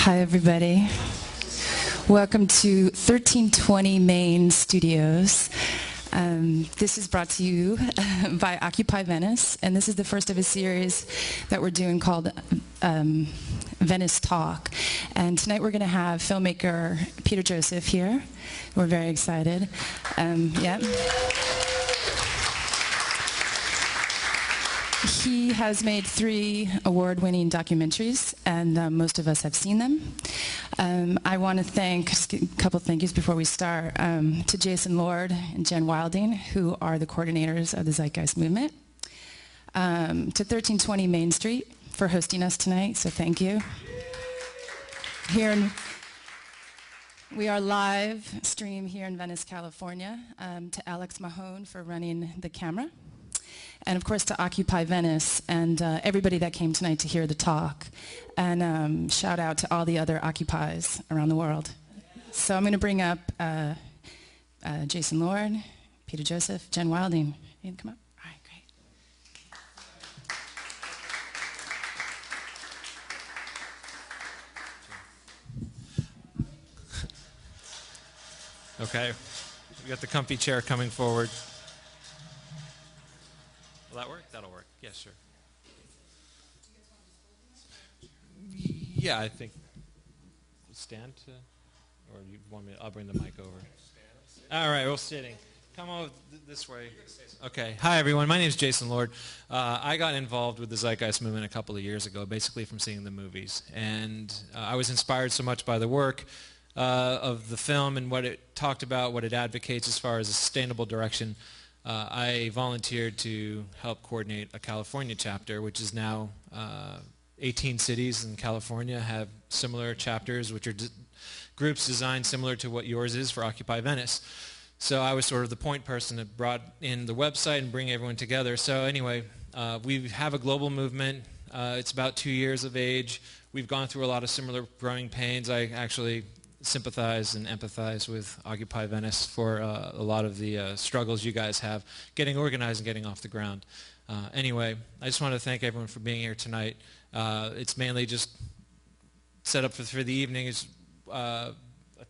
Hi, everybody. Welcome to 1320 Main Studios. This is brought to you by Occupy Venice, and this is the first of a series that we're doing called Venice Talk. And tonight we're going to have filmmaker Peter Joseph here. We're very excited. He has made 3 award-winning documentaries, and most of us have seen them. I want to thank, just a couple thank yous before we start, to Jason Lord and Jen Wilding, who are the coordinators of the Zeitgeist movement, to 1320 Main Street for hosting us tonight, so thank you. We are live stream here in Venice, California, to Alex Mahone for running the camera. And of course to Occupy Venice and everybody that came tonight to hear the talk. And shout out to all the other Occupies around the world. So I'm going to bring up Jason Lord, Peter Joseph, Jen Wilding. You can come up? All right, great. Okay, we got the comfy chair coming forward. Will that work? That'll work. Yes, sure. Yeah, I think. Stand to, or you want me? I'll bring the mic over. All right, we're sitting. Come over this way. Okay. Hi, everyone. My name is Jason Lord. I got involved with the Zeitgeist movement a couple of years ago, basically from seeing the movies, and I was inspired so much by the work of the film and what it talked about, what it advocates as far as a sustainable direction. I volunteered to help coordinate a California chapter, which is now 18 cities in California have similar chapters, which are groups designed similar to what yours is for Occupy Venice. So I was sort of the point person that brought in the website and bring everyone together. So anyway, we have a global movement. It's about 2 years of age. We've gone through a lot of similar growing pains. I actually sympathize and empathize with Occupy Venice for a lot of the struggles you guys have getting organized and getting off the ground. Anyway, I just want to thank everyone for being here tonight. It's mainly just set up for the evening. I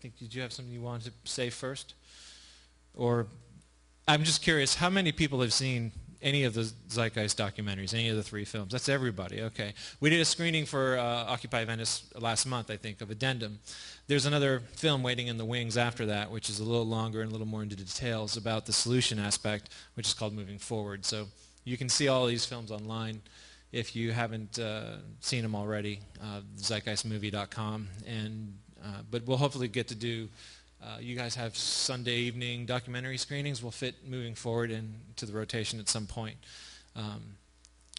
think, did you have something you wanted to say first? Or, I'm just curious, how many people have seen any of the Zeitgeist documentaries, any of the 3 films? That's everybody, okay. We did a screening for Occupy Venice last month, I think, of Addendum. There's another film waiting in the wings after that, which is a little longer and a little more into details about the solution aspect, which is called Moving Forward. So you can see all these films online if you haven't seen them already, zeitgeistmovie.com. But we'll hopefully get to do, you guys have Sunday evening documentary screenings. We'll fit Moving Forward into the rotation at some point.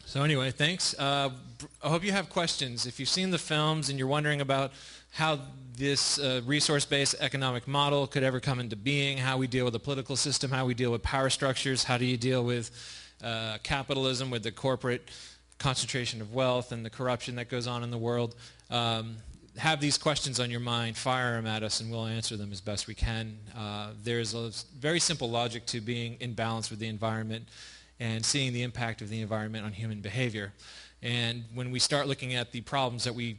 So anyway, thanks. I hope you have questions. If you've seen the films and you're wondering about how this resource-based economic model could ever come into being, how we deal with the political system, how we deal with power structures, how do you deal with capitalism, with the corporate concentration of wealth and the corruption that goes on in the world, have these questions on your mind, fire them at us, and we'll answer them as best we can. There's a very simple logic to being in balance with the environment and seeing the impact of the environment on human behavior. And when we start looking at the problems that we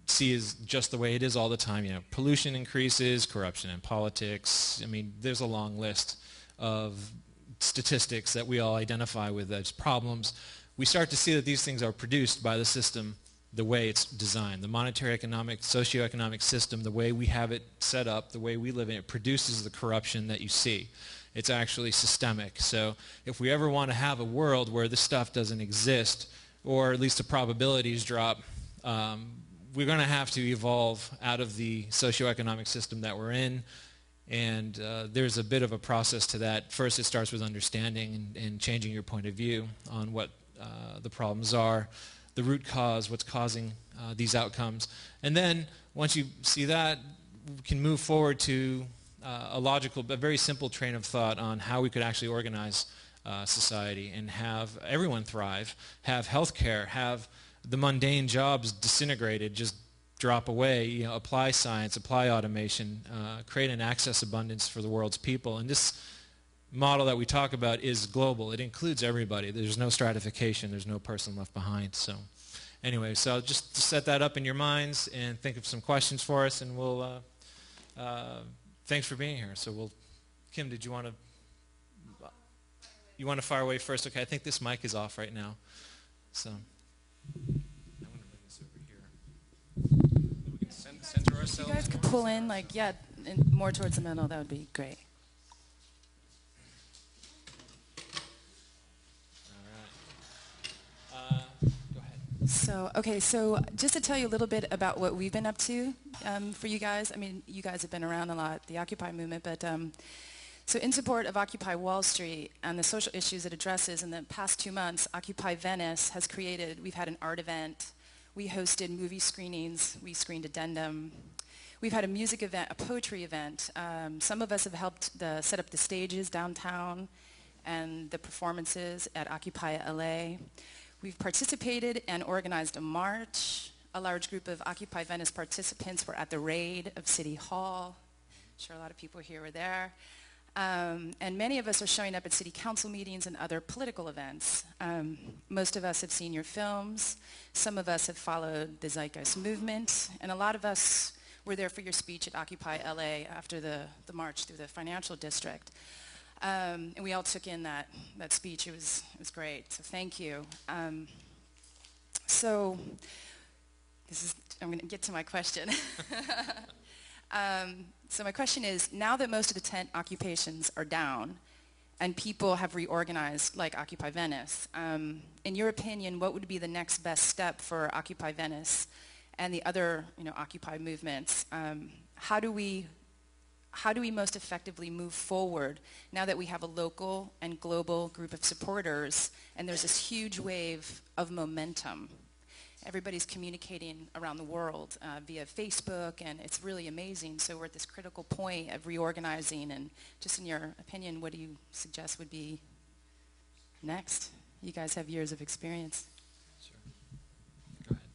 see as just the way it is all the time, you know, pollution increases, corruption in politics, I mean, there's a long list of statistics that we all identify with as problems. We start to see that these things are produced by the system the way it's designed. The monetary, economic, socioeconomic system, the way we have it set up, the way we live in it, produces the corruption that you see. It's actually systemic. So if we ever want to have a world where this stuff doesn't exist, or at least the probabilities drop, we're going to have to evolve out of the socioeconomic system that we're in. And there's a bit of a process to that. First, it starts with understanding and changing your point of view on what the problems are, the root cause, what's causing these outcomes. And then once you see that, we can move forward to a logical but very simple train of thought on how we could actually organize society and have everyone thrive, have health care, have the mundane jobs disintegrated, just drop away, you know, apply science, apply automation, create an access abundance for the world's people. And this model that we talk about is global. It includes everybody. There's no stratification. There's no person left behind. So Anyway, so just to set that up in your minds and think of some questions for us, and we'll, thanks for being here. So Kim, did you want to fire away first? Okay, I think this mic is off right now. So I'm going to bring this over here. We can center ourselves. If you guys could pull in, more towards the middle, that would be great. So just to tell you a little bit about what we've been up to for you guys. I mean, you guys have been around a lot, the Occupy movement, but so in support of Occupy Wall Street and the social issues it addresses, in the past 2 months, Occupy Venice has we've had an art event, we hosted movie screenings, we screened Addendum, we've had a music event, a poetry event. Some of us have helped set up the stages downtown and the performances at Occupy LA. We've participated and organized a march. A large group of Occupy Venice participants were at the raid of City Hall. I'm sure a lot of people here were there. And many of us are showing up at city council meetings and other political events. Most of us have seen your films. Some of us have followed the Zeitgeist movement. And a lot of us were there for your speech at Occupy LA after the march through the financial district. And we all took in that speech. It was great. So thank you. I'm going to get to my question. So my question is, now that most of the tent occupations are down and people have reorganized like Occupy Venice, in your opinion, what would be the next best step for Occupy Venice and the other Occupy movements? How do we most effectively move forward now that we have a local and global group of supporters and there's this huge wave of momentum? Everybody's communicating around the world via Facebook, and it's really amazing. So we're at this critical point of reorganizing, and just in your opinion, what do you suggest would be next? You guys have years of experience. Sure. Go ahead.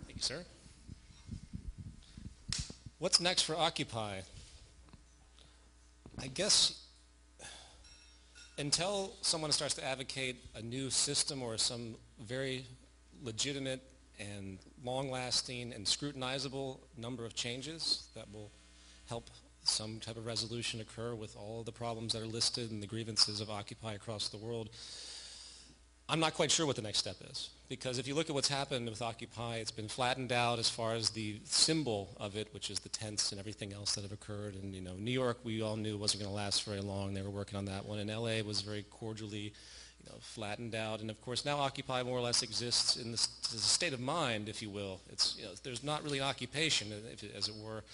Thank you, sir. What's next for Occupy? I guess until someone starts to advocate a new system or some very legitimate and long-lasting and scrutinizable number of changes that will help some type of resolution occur with all of the problems that are listed and the grievances of Occupy across the world, I'm not quite sure what the next step is. Because if you look at what's happened with Occupy, it's been flattened out as far as the symbol of it, which is the tents and everything else that have occurred. And New York, we all knew wasn't going to last very long. They were working on that one. And LA was very cordially flattened out. And of course, now Occupy more or less exists in the state of mind, if you will. It's, there's not really an occupation, as it were.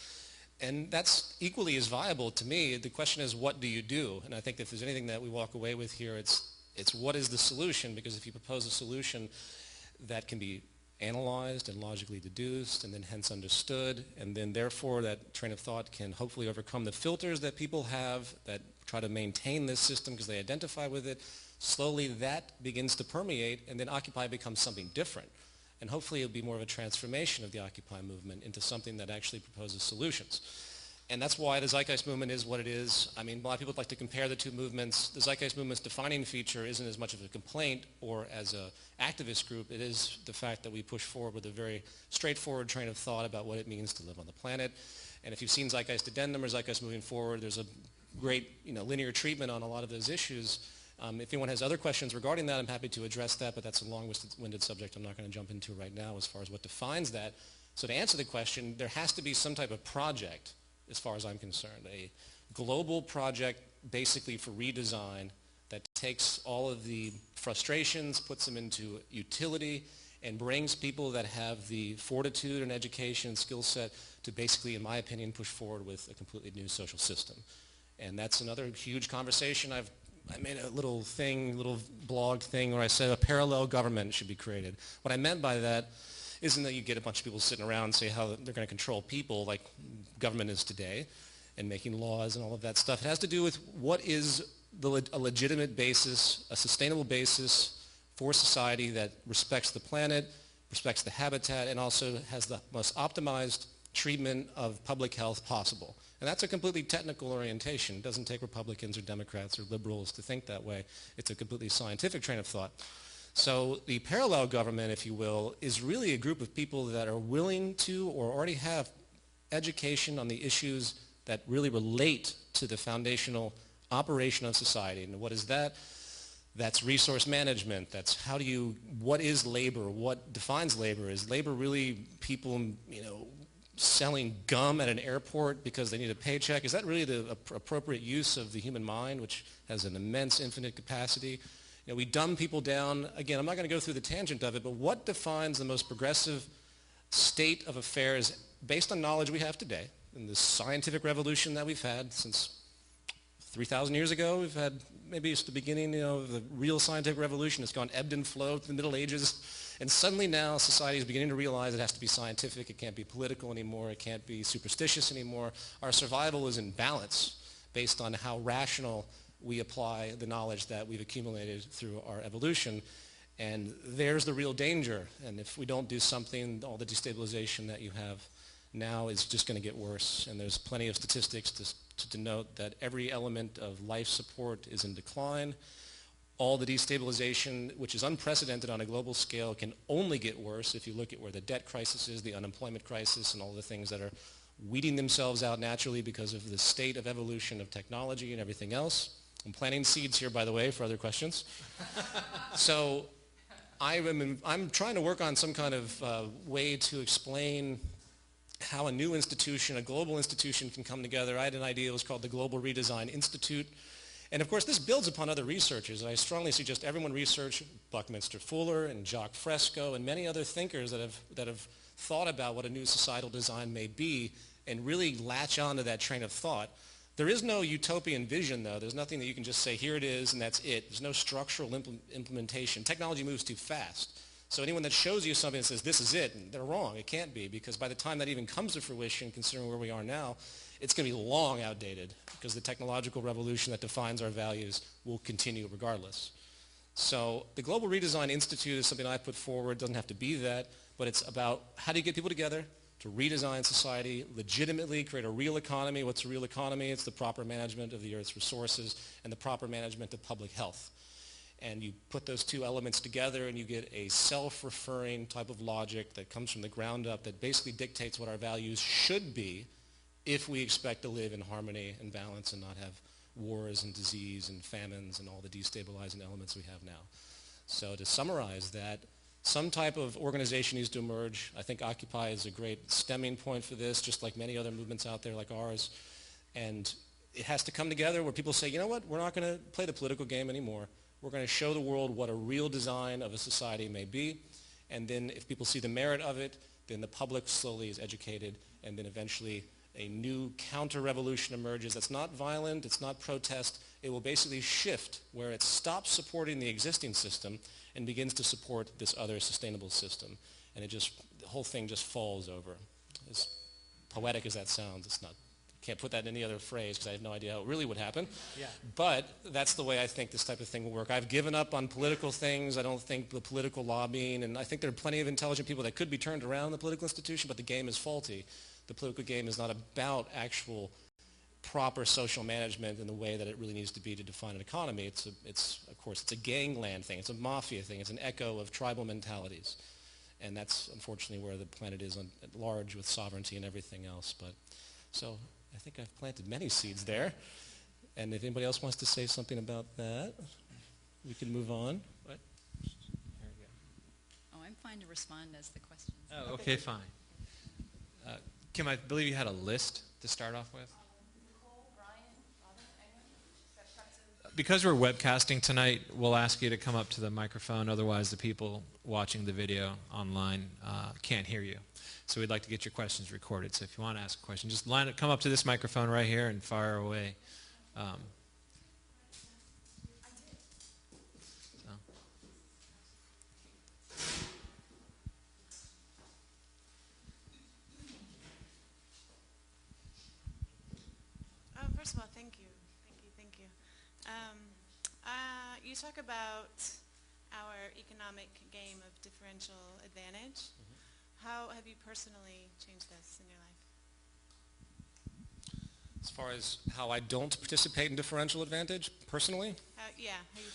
And that's equally as viable to me. The question is, what do you do? And I think if there's anything that we walk away with here, it's what is the solution? Because if you propose a solution that can be analyzed and logically deduced and then hence understood, and then therefore that train of thought can hopefully overcome the filters that people have that try to maintain this system because they identify with it, slowly that begins to permeate, and then Occupy becomes something different. And hopefully it'll be more of a transformation of the Occupy movement into something that actually proposes solutions. And that's why the Zeitgeist movement is what it is. I mean, a lot of people like to compare the two movements. The Zeitgeist movement's defining feature isn't as much of a complaint or as an activist group. It is the fact that we push forward with a very straightforward train of thought about what it means to live on the planet. And if you've seen Zeitgeist Addendum or Zeitgeist Moving Forward, there's a great linear treatment on a lot of those issues. If anyone has other questions regarding that, I'm happy to address that, but that's a long-winded subject I'm not going to jump into right now as far as what defines that. So to answer the question, there has to be some type of project, as far as I'm concerned, a global project basically for redesign that takes all of the frustrations, puts them into utility, and brings people that have the fortitude and education and skill set to basically, in my opinion, push forward with a completely new social system. And that's another huge conversation. I made a little blog thing where I said a parallel government should be created. What I meant by that isn't that you get a bunch of people sitting around and say how they're going to control people like government is today and making laws and all of that stuff. It has to do with what is a legitimate basis, a sustainable basis for society that respects the planet, respects the habitat, and also has the most optimized treatment of public health possible. And that's a completely technical orientation. It doesn't take Republicans or Democrats or liberals to think that way. It's a completely scientific train of thought. So the parallel government, if you will, is really a group of people that are willing to or already have education on the issues that really relate to the foundational operation of society. And what is that? That's resource management. That's what is labor? What defines labor? Is labor really people, selling gum at an airport because they need a paycheck? Is that really the appropriate use of the human mind, which has an immense infinite capacity? We dumb people down. Again, I'm not going to go through the tangent of it, but what defines the most progressive state of affairs based on knowledge we have today in the scientific revolution that we've had since 3,000 years ago? We've had, maybe it's the beginning of the real scientific revolution. It's gone ebbed and flowed through the Middle Ages. And suddenly now society is beginning to realize it has to be scientific. It can't be political anymore. It can't be superstitious anymore. Our survival is in balance based on how rational we apply the knowledge that we've accumulated through our evolution. And there's the real danger. And if we don't do something, all the destabilization that you have now is just going to get worse. And there's plenty of statistics to denote that every element of life support is in decline. All the destabilization, which is unprecedented on a global scale, can only get worse if you look at where the debt crisis is, the unemployment crisis, and all the things that are weeding themselves out naturally because of the state of evolution of technology and everything else. I'm planting seeds here, by the way, for other questions. So I'm trying to work on some kind of way to explain how a new institution, a global institution, can come together. I had an idea. It was called the Global Redesign Institute. And of course, this builds upon other researchers. And I strongly suggest everyone research Buckminster Fuller and Jacques Fresco and many other thinkers that have thought about what a new societal design may be and really latch onto that train of thought. There is no utopian vision, though. There's nothing that you can just say, here it is, and that's it. There's no structural implementation. Technology moves too fast. So anyone that shows you something that says, this is it, they're wrong. It can't be, because by the time that even comes to fruition, considering where we are now, it's going to be long outdated, because the technological revolution that defines our values will continue regardless. So the Global Redesign Institute is something I put forward. It doesn't have to be that, but it's about how do you get people together to redesign society, legitimately create a real economy. What's a real economy? It's the proper management of the Earth's resources and the proper management of public health. And you put those two elements together and you get a self-referring type of logic that comes from the ground up that basically dictates what our values should be if we expect to live in harmony and balance and not have wars and disease and famines and all the destabilizing elements we have now. So to summarize that, some type of organization needs to emerge. I think Occupy is a great stemming point for this, just like many other movements out there like ours. And it has to come together where people say, you know what, we're not going to play the political game anymore. We're going to show the world what a real design of a society may be. And then if people see the merit of it, then the public slowly is educated, and then eventually a new counter-revolution emerges that's not violent, it's not protest. It will basically shift where it stops supporting the existing system and begins to support this other sustainable system. And the whole thing just falls over. As poetic as that sounds, it's not. Can't put that in any other phrase because I have no idea how it really would happen. Yeah. But that's the way I think this type of thing will work. I've given up on political things. I don't think the political lobbying, and I think there are plenty of intelligent people that could be turned around in the political institution, but the game is faulty. The political game is not about actual proper social management in the way that it really needs to be to define an economy. Of course, it's a gangland thing. It's a mafia thing. It's an echo of tribal mentalities. And that's unfortunately where the planet is at large with sovereignty and everything else. So I think I've planted many seeds there. And if anybody else wants to say something about that, we can move on. What? There we go. Oh, I'm fine to respond as the questions. Oh, okay, fine. Kim, I believe you had a list to start off with. Because we're webcasting tonight, we'll ask you to come up to the microphone. Otherwise, the people watching the video online can't hear you. So we'd like to get your questions recorded. So if you want to ask a question, just come up to this microphone right here and fire away. First of all, thank you. You talk about our economic game of differential advantage. How have you personally changed this in your life? As far as how I don't participate in differential advantage, personally? How you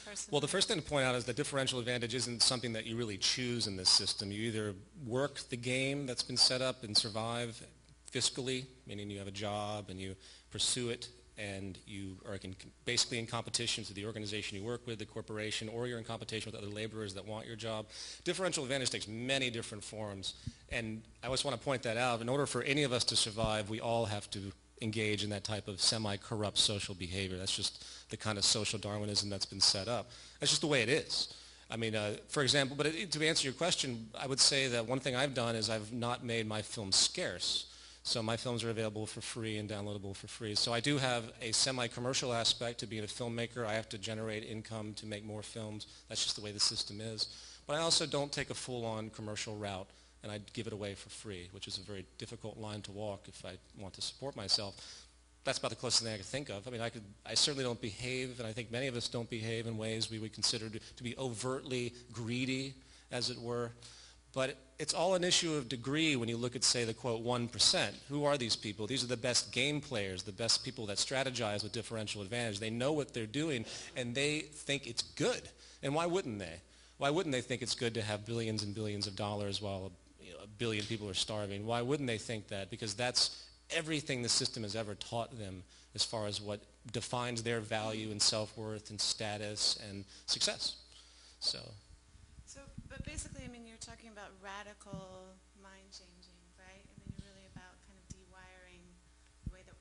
personally? Well, the first thing to point out is that differential advantage isn't something that you really choose in this system. You either work the game that's been set up and survive fiscally, meaning you have a job and you pursue it, and you are basically in competition to the organization you work with, the corporation, or you're in competition with other laborers that want your job. Differential advantage takes many different forms, and I always want to point that out. In order for any of us to survive, we all have to engage in that type of semi-corrupt social behavior. That's just the kind of social Darwinism that's been set up. That's just the way it is. I mean, for example, but to answer your question, I would say that one thing I've done is I've not made my films scarce. So my films are available for free and downloadable for free. So I do have a semi-commercial aspect to being a filmmaker. I have to generate income to make more films. That's just the way the system is. But I also don't take a full-on commercial route, and I give it away for free, which is a very difficult line to walk if I want to support myself. That's about the closest thing I could think of. I mean, I certainly don't behave, and I think many of us don't behave in ways we would consider to be overtly greedy, as it were. But it's all an issue of degree when you look at, say, the, quote, 1%. Who are these people? These are the best game players, the best people that strategize with differential advantage. They know what they're doing, and they think it's good. And why wouldn't they? Why wouldn't they think it's good to have billions and billions of dollars while a billion people are starving? Why wouldn't they think that? Because that's everything the system has ever taught them as far as what defines their value and self-worth and status and success. So, but basically, I mean, you're talking about radical mind changing, right? I mean, you're really about kind of dewiring the way that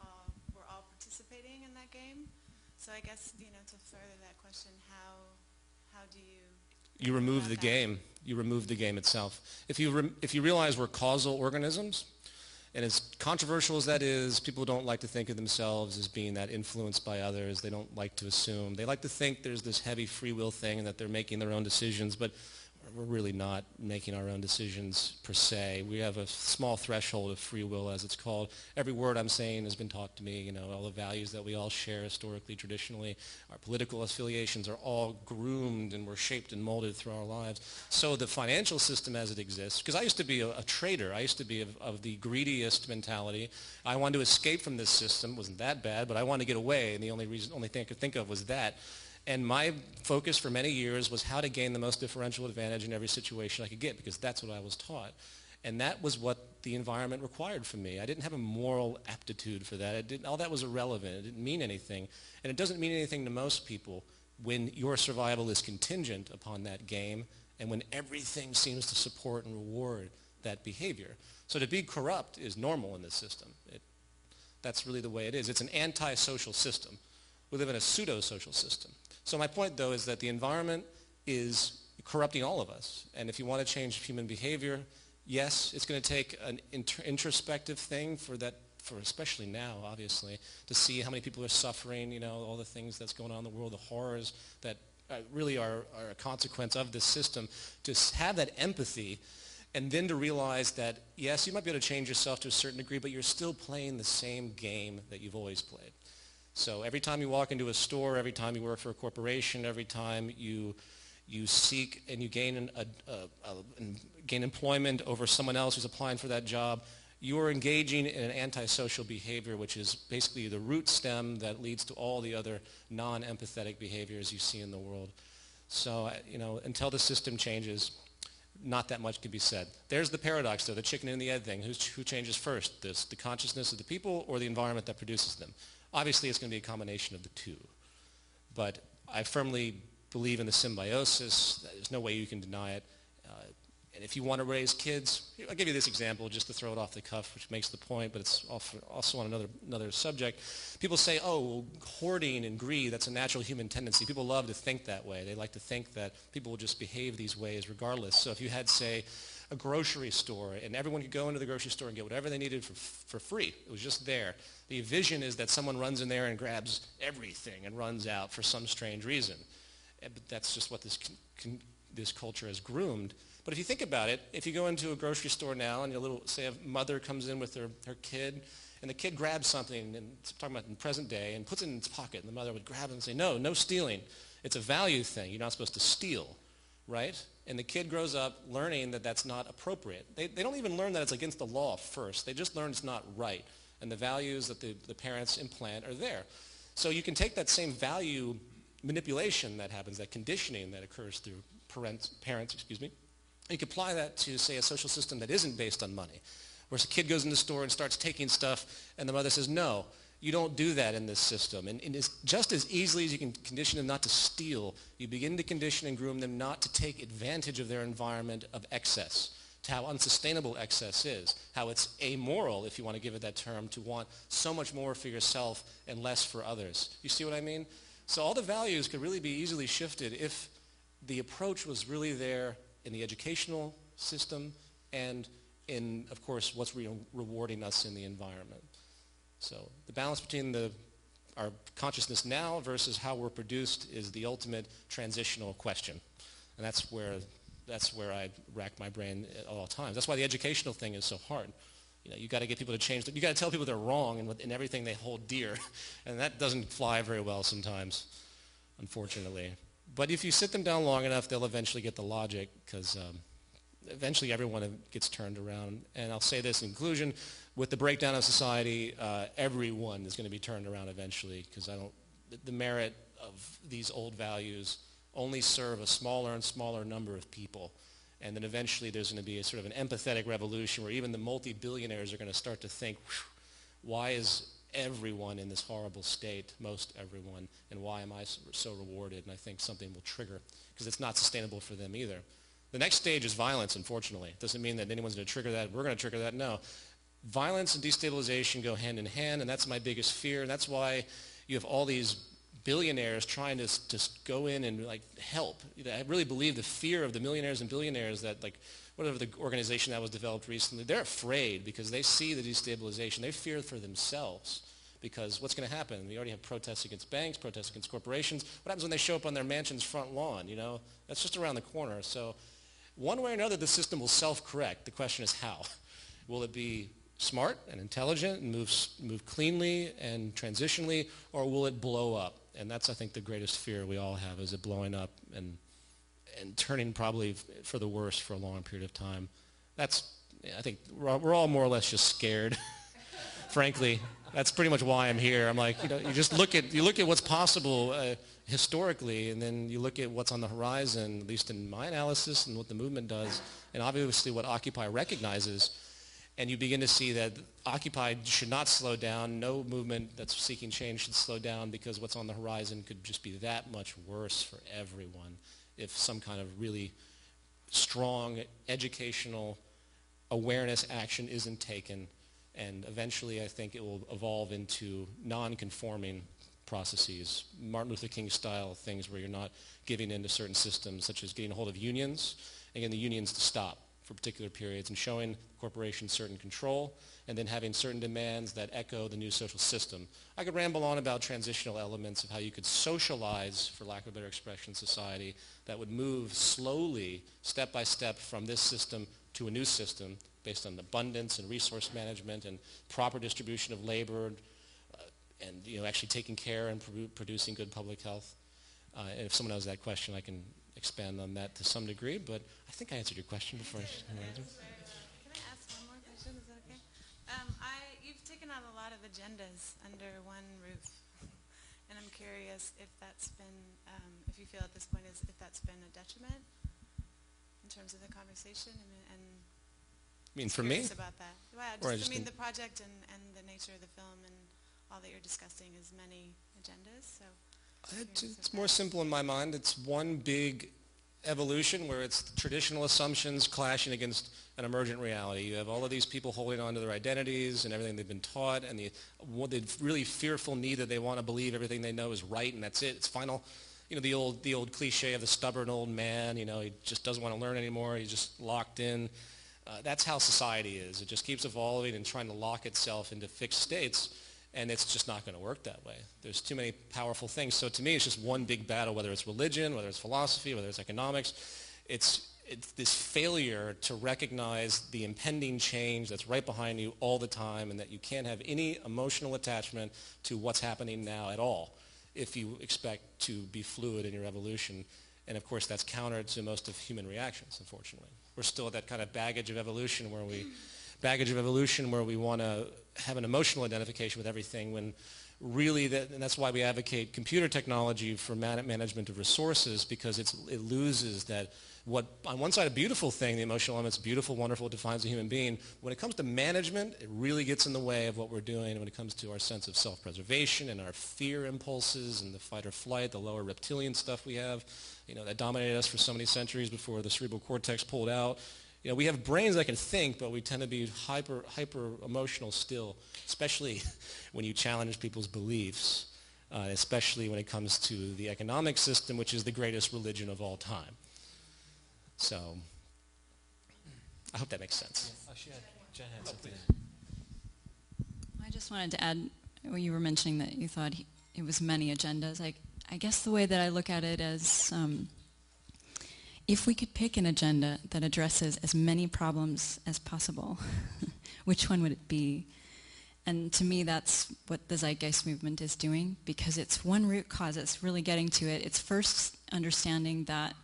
we're all participating in that game. So I guess, to further that question, how do you... You remove the game. You remove the game itself. If you realize we're causal organisms, and as controversial as that is, people don't like to think of themselves as being that influenced by others. They don't like to assume. They like to think there's this heavy free will thing and that they're making their own decisions, but we're really not making our own decisions per se. We have a small threshold of free will, as it's called. Every word I'm saying has been taught to me, all the values that we all share historically, traditionally. Our political affiliations are all groomed and we're shaped and molded through our lives. So the financial system as it exists, because I used to be a trader. I used to be of the greediest mentality. I wanted to escape from this system. It wasn't that bad, but I wanted to get away, and the only thing I could think of was that. And my focus for many years was how to gain the most differential advantage in every situation I could get, because that's what I was taught. And that was what the environment required from me. I didn't have a moral aptitude for that. All that was irrelevant. It didn't mean anything. And it doesn't mean anything to most people when your survival is contingent upon that game and when everything seems to support and reward that behavior. So to be corrupt is normal in this system. That's really the way it is. It's an anti-social system. We live in a pseudo-social system. So my point, though, is that the environment is corrupting all of us. And if you want to change human behavior, yes, it's going to take an introspective thing for especially now, obviously, to see how many people are suffering, all the things that's going on in the world, the horrors that really are a consequence of this system, to have that empathy, and then to realize that, yes, you might be able to change yourself to a certain degree, but you're still playing the same game that you've always played. So every time you walk into a store, every time you work for a corporation, every time you seek and you gain employment over someone else who's applying for that job, you are engaging in an antisocial behavior, which is basically the root stem that leads to all the other non-empathetic behaviors you see in the world. So, until the system changes, not that much can be said. There's the paradox, though, the chicken and the egg thing. Who changes first, the consciousness of the people or the environment that produces them? Obviously, it's going to be a combination of the two. But I firmly believe in the symbiosis. There's no way you can deny it. And if you want to raise kids, I'll give you this example just to throw it off the cuff, which makes the point, but it's also on another subject. People say, oh, hoarding and greed, that's a natural human tendency. People love to think that way. They like to think that people will just behave these ways regardless. So if you had, say, a grocery store, and everyone could go into the grocery store and get whatever they needed for free. It was just there. The vision is that someone runs in there and grabs everything and runs out for some strange reason. But that's just what this culture has groomed. But if you think about it, if you go into a grocery store now and say a mother comes in with her kid, and the kid grabs something, and talking about in present day, and puts it in its pocket, and the mother would grab it and say, no stealing. It's a value thing. You're not supposed to steal, right? And the kid grows up learning that that's not appropriate. They don't even learn that it's against the law first. They just learn it's not right. And the values that the parents implant are there. So you can take that same value manipulation that happens, that conditioning that occurs through parents, you can apply that to, say, a social system that isn't based on money. Where a kid goes in the store and starts taking stuff, and the mother says, no, you don't do that in this system. And it's just as easily as you can condition them not to steal, you begin to condition and groom them not to take advantage of their environment of excess, to how unsustainable excess is, how it's amoral, if you want to give it that term, to want so much more for yourself and less for others. You see what I mean? So all the values could really be easily shifted if the approach was really there in the educational system and in, of course, what's rewarding us in the environment. So the balance between our consciousness now versus how we're produced is the ultimate transitional question. And that's where I rack my brain at all times. That's why the educational thing is so hard. You got to get people to change. You got to tell people they're wrong in everything they hold dear, and that doesn't fly very well sometimes, unfortunately. But if you sit them down long enough, they'll eventually get the logic, because eventually everyone gets turned around. And I'll say this in conclusion: with the breakdown of society, everyone is going to be turned around eventually, because the merit of these old values only serve a smaller and smaller number of people. And then eventually there's going to be a sort of an empathetic revolution where even the multi-billionaires are going to start to think, why is everyone in this horrible state, most everyone, and why am I so rewarded? And I think something will trigger, because it's not sustainable for them either. The next stage is violence, unfortunately. It doesn't mean that anyone's going to trigger that. We're going to trigger that. No. Violence and destabilization go hand in hand, and that's my biggest fear. And that's why you have all these billionaires trying to go in and help. I really believe the fear of the millionaires and billionaires that whatever the organization that was developed recently, they're afraid because they see the destabilization. They fear for themselves because what's going to happen? We already have protests against banks, protests against corporations. What happens when they show up on their mansion's front lawn? That's just around the corner. So one way or another, the system will self-correct. The question is how. Will it be smart and intelligent and move cleanly and transitionally, or will it blow up? And that's, I think, the greatest fear we all have, is it blowing up and turning probably for the worse for a long period of time. I think we're all more or less just scared. Frankly, that's pretty much why I'm here. I'm like, you just look at what's possible historically, and then you look at what's on the horizon, at least in my analysis and what the movement does, and obviously what Occupy recognizes. And you begin to see that Occupy should not slow down. No movement that's seeking change should slow down, because what's on the horizon could just be that much worse for everyone if some kind of really strong educational awareness action isn't taken. And eventually I think it will evolve into non-conforming processes, Martin Luther King style things where you're not giving in to certain systems, such as getting a hold of unions and getting the unions to stop for particular periods and showing corporations certain control, and then having certain demands that echo the new social system. I could ramble on about transitional elements of how you could socialize, for lack of a better expression, society that would move slowly, step by step, from this system to a new system based on abundance and resource management and proper distribution of labor, and actually taking care and producing good public health. And if someone has that question, I can expand on that to some degree, but I think I answered your question before. Can I ask one more question? Is that okay? You've taken on a lot of agendas under one roof, and I'm curious if that's been, if you feel at this point, if that's been a detriment in terms of the conversation, and I mean, for me? about that. Well, the project and the nature of the film and all that you're discussing is many agendas, so. It's more simple in my mind. It's one big evolution where it's traditional assumptions clashing against an emergent reality. You have all of these people holding on to their identities and everything they've been taught, and the really fearful need that they want to believe everything they know is right, and that's it. It's final. The old cliche of the stubborn old man. He just doesn't want to learn anymore. He's just locked in. That's how society is. It just keeps evolving and trying to lock itself into fixed states. And it's just not going to work that way. There's too many powerful things. So to me, it's just one big battle, whether it's religion, whether it's philosophy, whether it's economics. It's this failure to recognize the impending change that's right behind you all the time, and that you can't have any emotional attachment to what's happening now at all if you expect to be fluid in your evolution. And of course, that's counter to most of human reactions, unfortunately. We're still at that kind of baggage of evolution where we baggage of evolution where we want to have an emotional identification with everything when really, and that's why we advocate computer technology for management of resources, because it loses that, what on one side a beautiful thing, the emotional element's beautiful, wonderful, it defines a human being. When it comes to management, it really gets in the way of what we're doing when it comes to our sense of self-preservation and our fear impulses and the fight or flight, the lower reptilian stuff we have, that dominated us for so many centuries before the cerebral cortex pulled out. We have brains that can think, but we tend to be hyper emotional still, especially when you challenge people's beliefs, especially when it comes to the economic system, which is the greatest religion of all time. So, I hope that makes sense. Jen had something. I just wanted to add, when you were mentioning that you thought it was many agendas, I guess the way that I look at it as if we could pick an agenda that addresses as many problems as possible, which one would it be? And to me, that's what the Zeitgeist movement is doing, because it's one root cause. It's really getting to it. It's first understanding that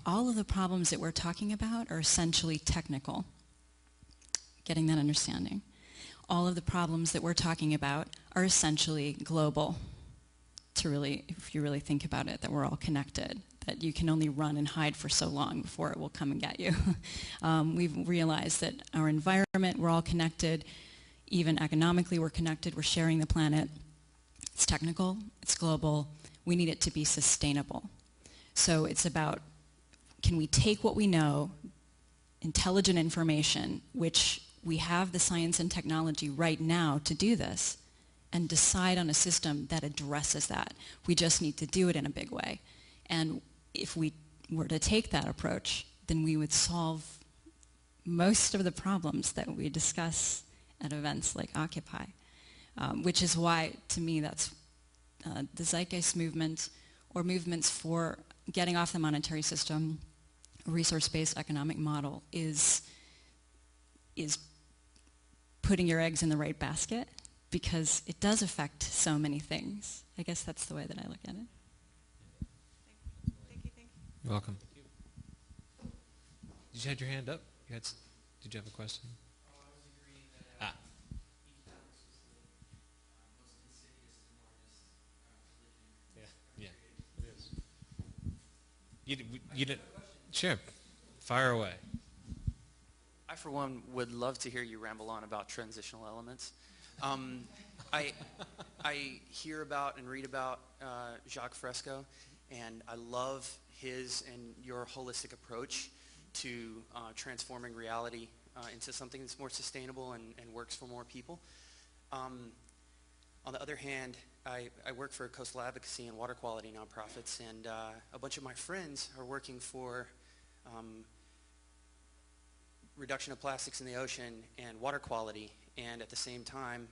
all of the problems that we're talking about are essentially technical. Getting that understanding. All of the problems that we're talking about are essentially global. If you really think about it, that we're all connected, that you can only run and hide for so long before it will come and get you. We've realized that our environment, we're all connected. Even economically, we're connected. We're sharing the planet. It's technical. It's global. We need it to be sustainable. So it's about, can we take what we know, intelligent information, which we have the science and technology right now to do this, and decide on a system that addresses that. We just need to do it in a big way. And if we were to take that approach, then we would solve most of the problems that we discuss at events like Occupy, which is why, to me, that's the Zeitgeist movement, or movements for getting off the monetary system, a resource-based economic model, is putting your eggs in the right basket, because it does affect so many things. I guess that's the way that I look at it. Thank you. You're welcome. Did you have your hand up? Did you have a question? You didn't. Sure. Fire away. I, for one, would love to hear you ramble on about transitional elements. I hear about and read about Jacques Fresco, and I love his and your holistic approach to transforming reality into something that's more sustainable and works for more people. On the other hand, I work for coastal advocacy and water quality nonprofits, and a bunch of my friends are working for reduction of plastics in the ocean and water quality, and at the same time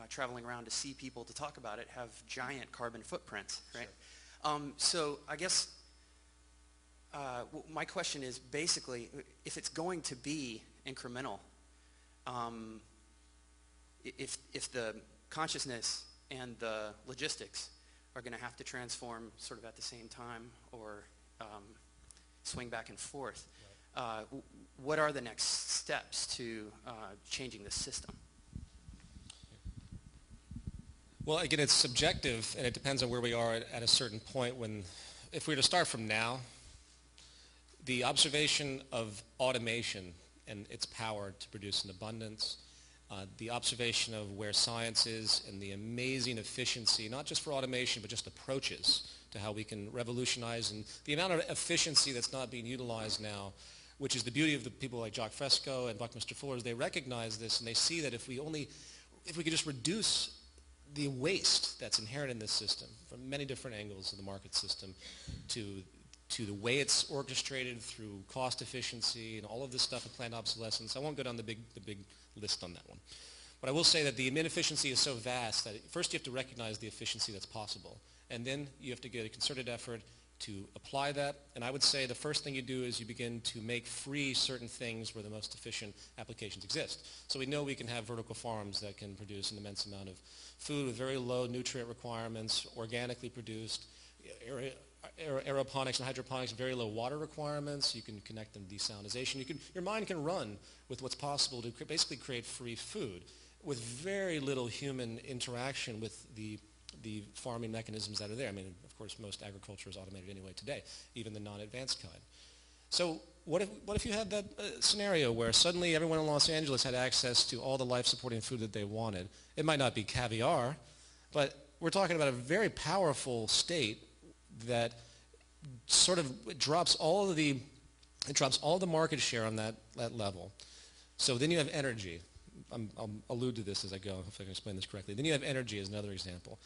traveling around to see people to talk about it have giant carbon footprints, right? Sure. So I guess my question is basically, if it's going to be incremental, if the consciousness and the logistics are going to have to transform sort of at the same time, or swing back and forth, what are the next steps to changing the system? Well, again, it's subjective, and it depends on where we are at a certain point. If we were to start from now, the observation of automation and its power to produce an abundance, the observation of where science is and the amazing efficiency, not just for automation, but just approaches to how we can revolutionize, and the amount of efficiency that's not being utilized now, which is the beauty of the people like Jacques Fresco and Buckminster Fuller, is they recognize this, and they see that if we could just reduce the waste that's inherent in this system from many different angles of the market system, to the way it's orchestrated through cost efficiency and all of this stuff of planned obsolescence. I won't go down the big list on that one. But I will say that the inefficiency is so vast that first you have to recognize the efficiency that's possible, and then you have to get a concerted effort to apply that. And I would say the first thing you do is you begin to make free certain things where the most efficient applications exist. So we know we can have vertical farms that can produce an immense amount of food with very low nutrient requirements, organically produced. aeroponics and hydroponics, very low water requirements. You can connect them to desalinization. Your mind can run with what's possible to basically create free food with very little human interaction with the farming mechanisms that are there. I mean, of course, most agriculture is automated anyway today, even the non-advanced kind. So what if you had that scenario where suddenly everyone in Los Angeles had access to all the life-supporting food that they wanted? It might not be caviar, but we're talking about a very powerful state that sort of drops all the market share on that level. So then you have energy. I'll allude to this as I go, if I can explain this correctly. Then you have energy as another example.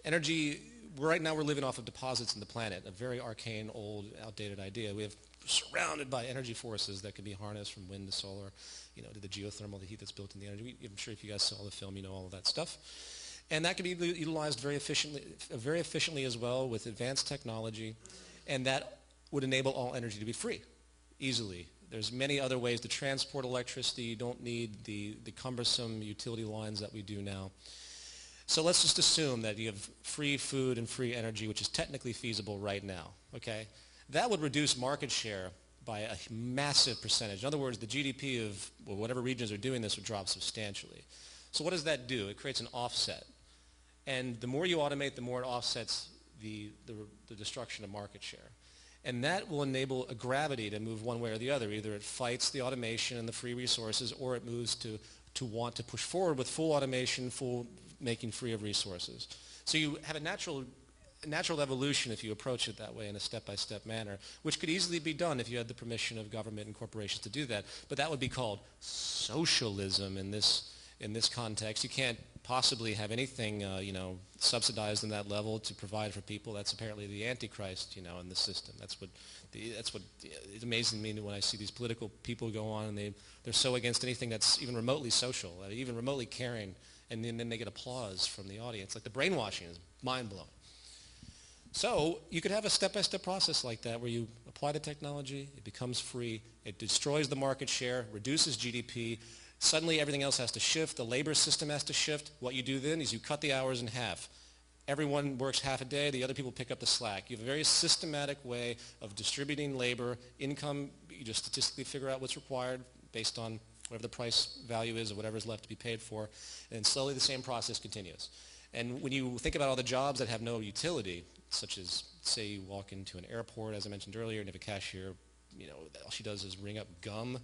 Energy, right now we're living off of deposits in the planet, a very arcane, old, outdated idea. We have surrounded by energy forces that can be harnessed from wind to solar, to the geothermal, the heat that's built in the energy. I'm sure if you guys saw the film, you know all of that stuff. And that can be utilized very efficiently as well with advanced technology, and that would enable all energy to be free, easily. There's many other ways to transport electricity. You don't need the cumbersome utility lines that we do now. So let's just assume that you have free food and free energy, which is technically feasible right now, okay? That would reduce market share by a massive percentage. In other words, the GDP of whatever regions are doing this would drop substantially. So what does that do? It creates an offset. And the more you automate, the more it offsets the destruction of market share. And that will enable a gravity to move one way or the other. Either it fights the automation and the free resources, or it moves to want to push forward with full automation, full making free of resources. So you have a natural evolution if you approach it that way in a step-by-step manner, which could easily be done if you had the permission of government and corporations to do that. But that would be called socialism in this context. You can't possibly have anything, subsidized in that level to provide for people. That's apparently the Antichrist, in the system. That's what it's amazing to me when I see these political people go on and they're so against anything that's even remotely social, even remotely caring, and then they get applause from the audience. Like the brainwashing is mind-blowing. So you could have a step-by-step process like that where you apply the technology, it becomes free, it destroys the market share, reduces GDP. Suddenly everything else has to shift. The labor system has to shift. What you do then is you cut the hours in half. Everyone works half a day. The other people pick up the slack. You have a very systematic way of distributing labor, income. You just statistically figure out what's required based on whatever the price value is or whatever is left to be paid for. And slowly the same process continues. And when you think about all the jobs that have no utility, such as, say, you walk into an airport, as I mentioned earlier, and you have a cashier, all she does is ring up gum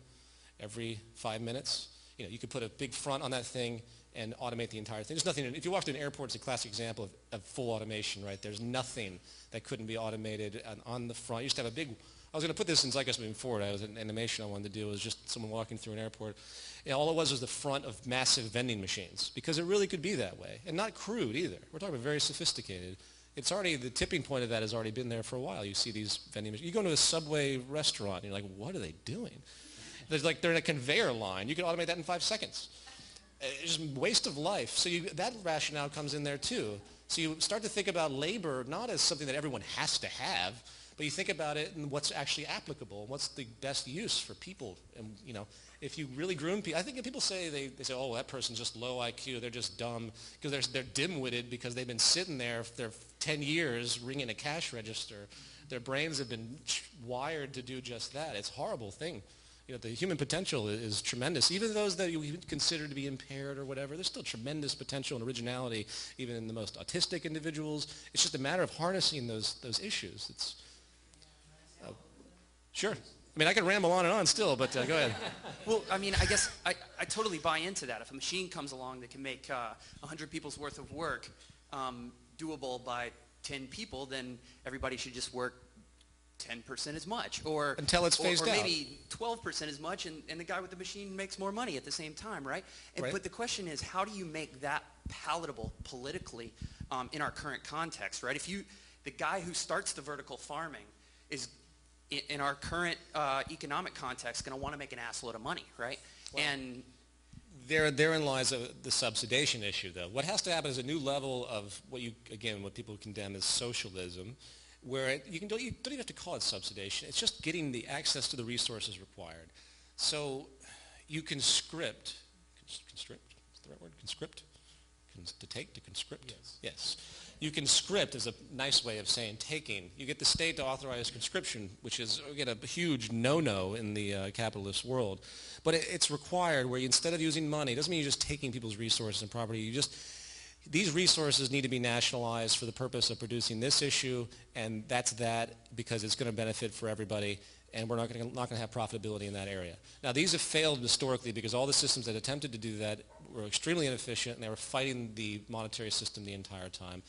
every 5 minutes. You could put a big front on that thing and automate the entire thing. There's nothing, if you walk to an airport, it's a classic example of full automation, right? There's nothing that couldn't be automated on the front. You used to have a big, I was going to put this in Zeitgeist moving forward. I was an animation I wanted to do. It was just someone walking through an airport. All it was the front of massive vending machines, because it really could be that way. And not crude either. We're talking about very sophisticated. It's already, the tipping point of that has already been there for a while. You see these vending machines. You go to a Subway restaurant, and you're like, what are they doing? They're in a conveyor line. You can automate that in 5 seconds. It's just waste of life. So that rationale comes in there too. So you start to think about labor not as something that everyone has to have, but you think about it and what's actually applicable, what's the best use for people. And if you really groom people, I think people say they say, oh, that person's just low IQ, they're just dumb, because they're dim-witted because they've been sitting there for 10 years ringing a cash register. Their brains have been wired to do just that. It's a horrible thing. The human potential is tremendous. Even those that you consider to be impaired or whatever, there's still tremendous potential and originality, even in the most autistic individuals. It's just a matter of harnessing those issues. It's sure. I mean, I could ramble on still, but go ahead. Well, I mean, I guess I totally buy into that. If a machine comes along that can make 100 people's worth of work doable by 10 people, then everybody should just work 10% as much, or until it's phased out, or maybe 12% as much, and the guy with the machine makes more money at the same time, right? Right. But the question is, how do you make that palatable politically in our current context, right? The guy who starts the vertical farming is, in our current economic context, going to want to make an assload of money, right? Well, and therein lies the subsidization issue, though. What has to happen is a new level of what people condemn as socialism, where you don't even have to call it subsidization. It's just getting the access to the resources required. So you conscript, is the right word? to conscript? Yes. You conscript is a nice way of saying taking. You get the state to authorize conscription, which is, again, a huge no-no in the capitalist world. But it's required where instead of using money, it doesn't mean you're just taking people's resources and property. These resources need to be nationalized for the purpose of producing this issue, and that's that because it's going to benefit for everybody, and we're not going to have profitability in that area. Now, these have failed historically because all the systems that attempted to do that were extremely inefficient, and they were fighting the monetary system the entire time.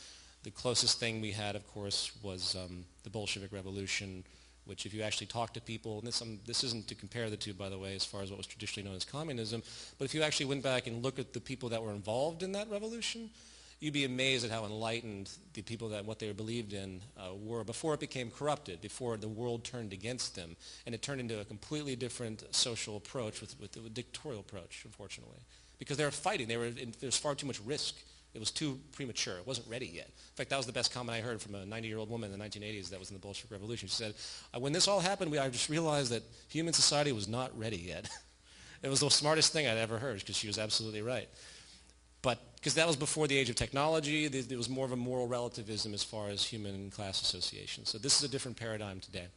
The closest thing we had, of course, was the Bolshevik Revolution, which if you actually talk to people, and this isn't to compare the two, by the way, as far as what was traditionally known as communism, but if you actually went back and looked at the people that were involved in that revolution, you'd be amazed at how enlightened the people that what they believed in were before it became corrupted, before the world turned against them, and it turned into a completely different social approach with a dictatorial approach, unfortunately, because they were fighting. There was far too much risk. It was too premature. It wasn't ready yet. In fact, that was the best comment I heard from a 90-year-old woman in the 1980s that was in the Bolshevik Revolution. She said, when this all happened, I just realized that human society was not ready yet. It was the smartest thing I'd ever heard because she was absolutely right. But because that was before the age of technology, there was more of a moral relativism as far as human class association. So this is a different paradigm today.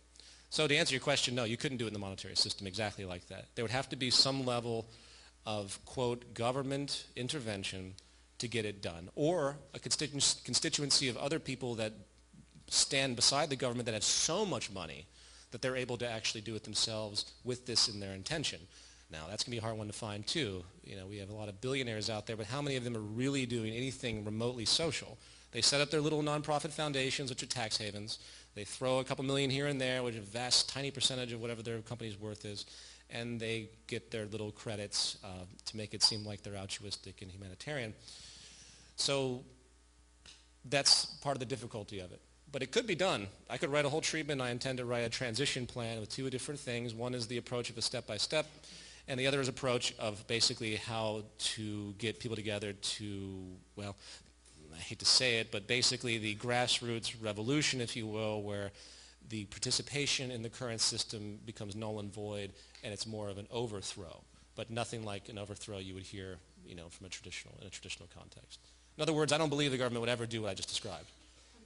So to answer your question, no, you couldn't do it in the monetary system exactly like that. There would have to be some level of, quote, government intervention to get it done, or a constituency of other people that stand beside the government that have so much money that they're able to actually do it themselves with this in their intention. Now, that's going to be a hard one to find, too. We have a lot of billionaires out there, but how many of them are really doing anything remotely social? They set up their little nonprofit foundations, which are tax havens. They throw a couple million here and there, which is a vast, tiny percentage of whatever their company's worth is, and they get their little credits to make it seem like they're altruistic and humanitarian. So that's part of the difficulty of it. But it could be done. I could write a whole treatment. I intend to write a transition plan with two different things. One is the approach of a step-by-step, and the other is approach of basically how to get people together to, well, I hate to say it, but basically the grassroots revolution, if you will, where the participation in the current system becomes null and void, and it's more of an overthrow, but nothing like an overthrow you would hear, from in a traditional context. In other words, I don't believe the government would ever do what I just described.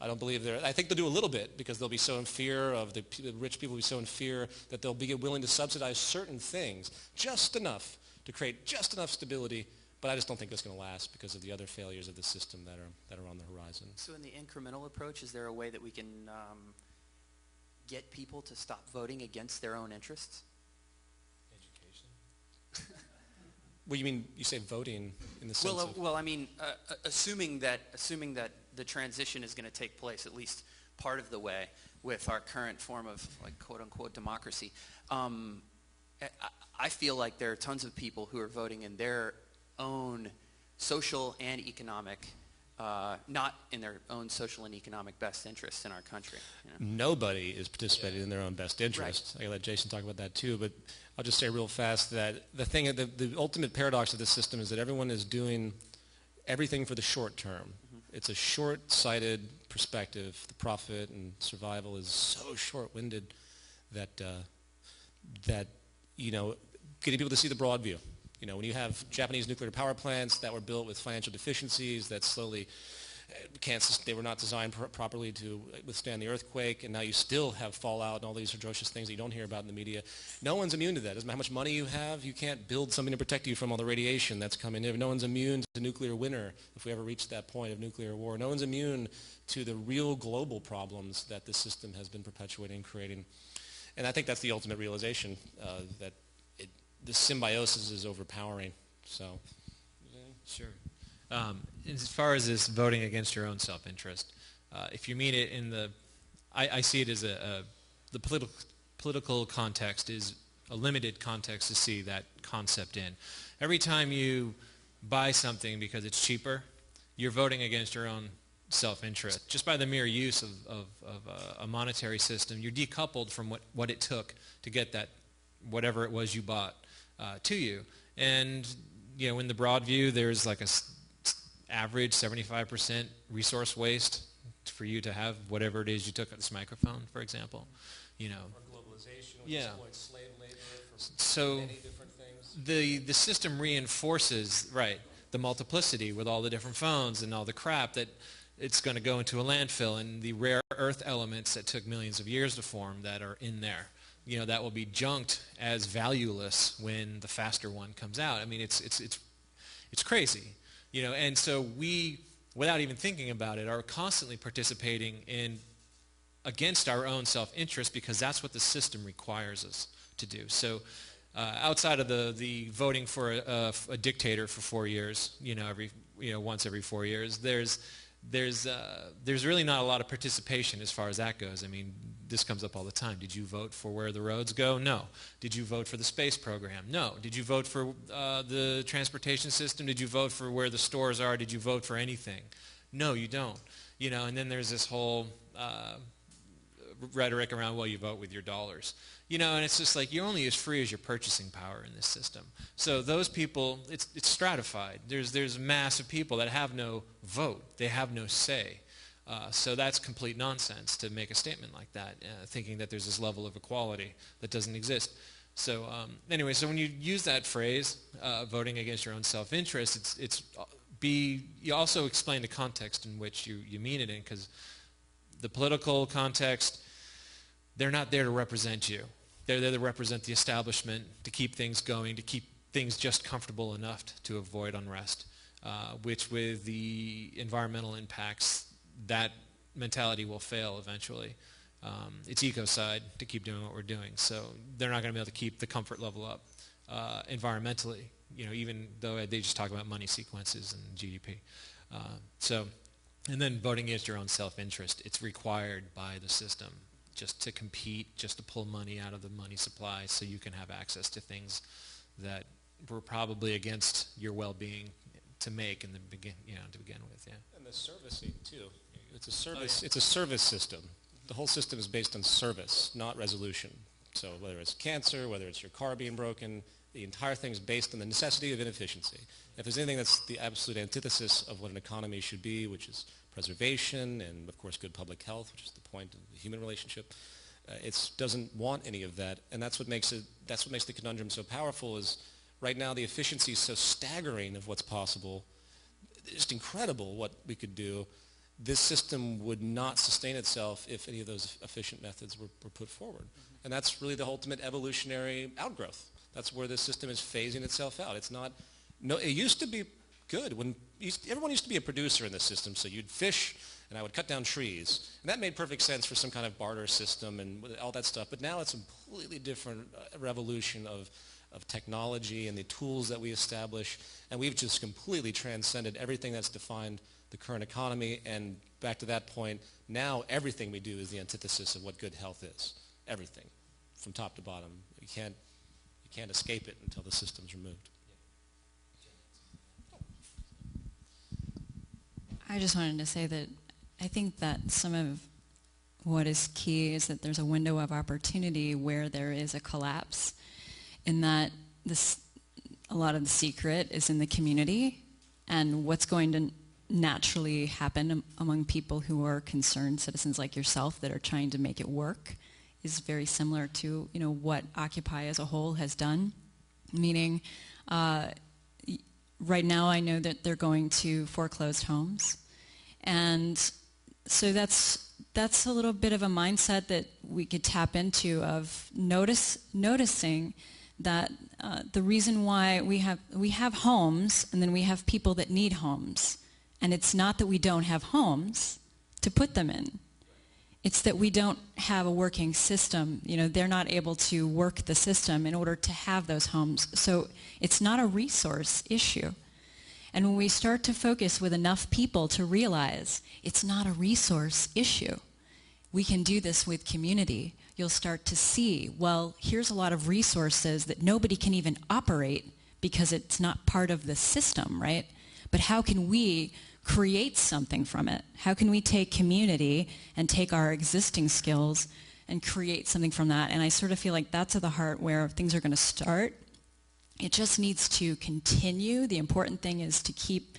I don't believe I think they'll do a little bit because they'll be so in fear of the rich people will be so in fear that they'll be willing to subsidize certain things just enough to create just enough stability, but I just don't think that's going to last because of the other failures of the system that are on the horizon. So in the incremental approach, is there a way that we can get people to stop voting against their own interests? Well, you say voting in the sense of... Well, I mean, assuming that the transition is going to take place at least part of the way with our current form of, like, quote-unquote democracy, I feel like there are tons of people who are voting in their own social and economic, not in their own social and economic best interests in our country. Nobody is participating in their own best interest. Right. I'll let Jason talk about that too, but I'll just say real fast that the ultimate paradox of this system is that everyone is doing everything for the short term. Mm-hmm. It's a short-sighted perspective. The profit and survival is so short-winded that getting people to see the broad view. When you have Japanese nuclear power plants that were built with financial deficiencies that slowly they were not designed properly to withstand the earthquake, and now you still have fallout and all these atrocious things that you don't hear about in the media. No one's immune to that. It doesn't matter how much money you have, you can't build something to protect you from all the radiation that's coming in. No one's immune to nuclear winter if we ever reach that point of nuclear war. No one's immune to the real global problems that the system has been perpetuating and creating. And I think that's the ultimate realization, that the symbiosis is overpowering. So, sure. As far as this voting against your own self-interest, if you mean it in I see it as the political context is a limited context to see that concept in. Every time you buy something because it's cheaper, you're voting against your own self-interest. Just by the mere use of a monetary system, you're decoupled from what it took to get that, whatever it was you bought, to you. And, in the broad view, there's like a average 75% resource waste for you to have whatever it is you took at this microphone, for example. Or globalization, which yeah. exploits slave labor for many different things. The system reinforces, right, the multiplicity with all the different phones and all the crap that it's going to go into a landfill, and the rare earth elements that took millions of years to form that are in there. That will be junked as valueless when the faster one comes out. I mean, it's crazy. And so we, without even thinking about it, are constantly participating in against our own self-interest, because that's what the system requires us to do. So outside of the voting for a dictator for 4 years, once every 4 years, there's really not a lot of participation as far as that goes. I mean, this comes up all the time. Did you vote for where the roads go? No. Did you vote for the space program? No. Did you vote for the transportation system? Did you vote for where the stores are? Did you vote for anything? No, you don't. And then there's this whole rhetoric around, well, you vote with your dollars. And it's just like, you're only as free as your purchasing power in this system. So those people, it's stratified. There's a mass of people that have no vote. They have no say. So that's complete nonsense to make a statement like that, thinking that there's this level of equality that doesn't exist. So anyway, so when you use that phrase, voting against your own self-interest, you also explain the context in which you mean it in, because the political context, they're not there to represent you. They're there to represent the establishment, to keep things going, to keep things just comfortable enough to avoid unrest, which with the environmental impacts, that mentality will fail eventually. It's ecocide to keep doing what we're doing. So they're not going to be able to keep the comfort level up environmentally, even though they just talk about money sequences and GDP. And then voting against your own self-interest, it's required by the system just to compete, just to pull money out of the money supply so you can have access to things that were probably against your well-being to make to begin with, yeah. And the servicing too. It's a service. Oh, yeah. It's a service system. The whole system is based on service, not resolution. So whether it's cancer, whether it's your car being broken, the entire thing is based on the necessity of inefficiency. If there's anything that's the absolute antithesis of what an economy should be, which is preservation and, of course, good public health, which is the point of the human relationship, it doesn't want any of that. And that's what makes the conundrum so powerful. Is right now the efficiency is so staggering of what's possible. It's just incredible what we could do. This system would not sustain itself if any of those efficient methods were put forward. And that's really the ultimate evolutionary outgrowth. That's where this system is phasing itself out. It's not, it used to be good. Everyone used to be a producer in this system, so you'd fish and I would cut down trees. And that made perfect sense for some kind of barter system and all that stuff. But now it's a completely different revolution of technology and the tools that we establish. And we've just completely transcended everything that's defined the current economy. And back to that point, now everything we do is the antithesis of what good health is. Everything, from top to bottom. You can't escape it until the system's removed. I just wanted to say that I think that some of what is key is that there's a window of opportunity where there is a collapse, in that a lot of the secret is in the community, and what's going to naturally happen among people who are concerned citizens like yourself that are trying to make it work is very similar to what Occupy as a whole has done. Meaning, right now I know that they're going to foreclosed homes, and so that's a little bit of a mindset that we could tap into, of noticing that the reason why we have homes, and then we have people that need homes, and it's not that we don't have homes to put them in. It's that we don't have a working system. They're not able to work the system in order to have those homes. So it's not a resource issue. And when we start to focus with enough people to realize it's not a resource issue, we can do this with community. You'll start to see, well, here's a lot of resources that nobody can even operate because it's not part of the system, right? But how can we create something from it? How can we take community and take our existing skills and create something from that? And I sort of feel like that's at the heart where things are going to start. It just needs to continue. The important thing is to keep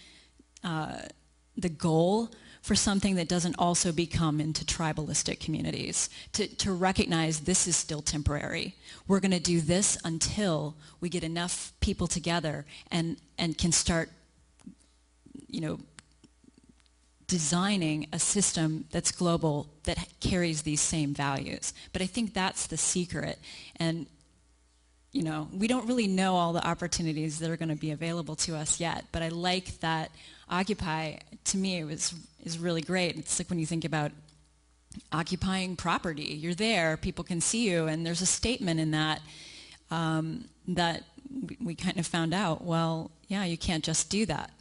the goal for something that doesn't also become into tribalistic communities, to recognize this is still temporary. We're going to do this until we get enough people together and can start designing a system that's global that carries these same values. But I think that's the secret. And we don't really know all the opportunities that are going to be available to us yet, but I like that Occupy, to me, is really great. It's like when you think about occupying property. You're there, people can see you, and there's a statement in that that we kind of found out, well, yeah, you can't just do that.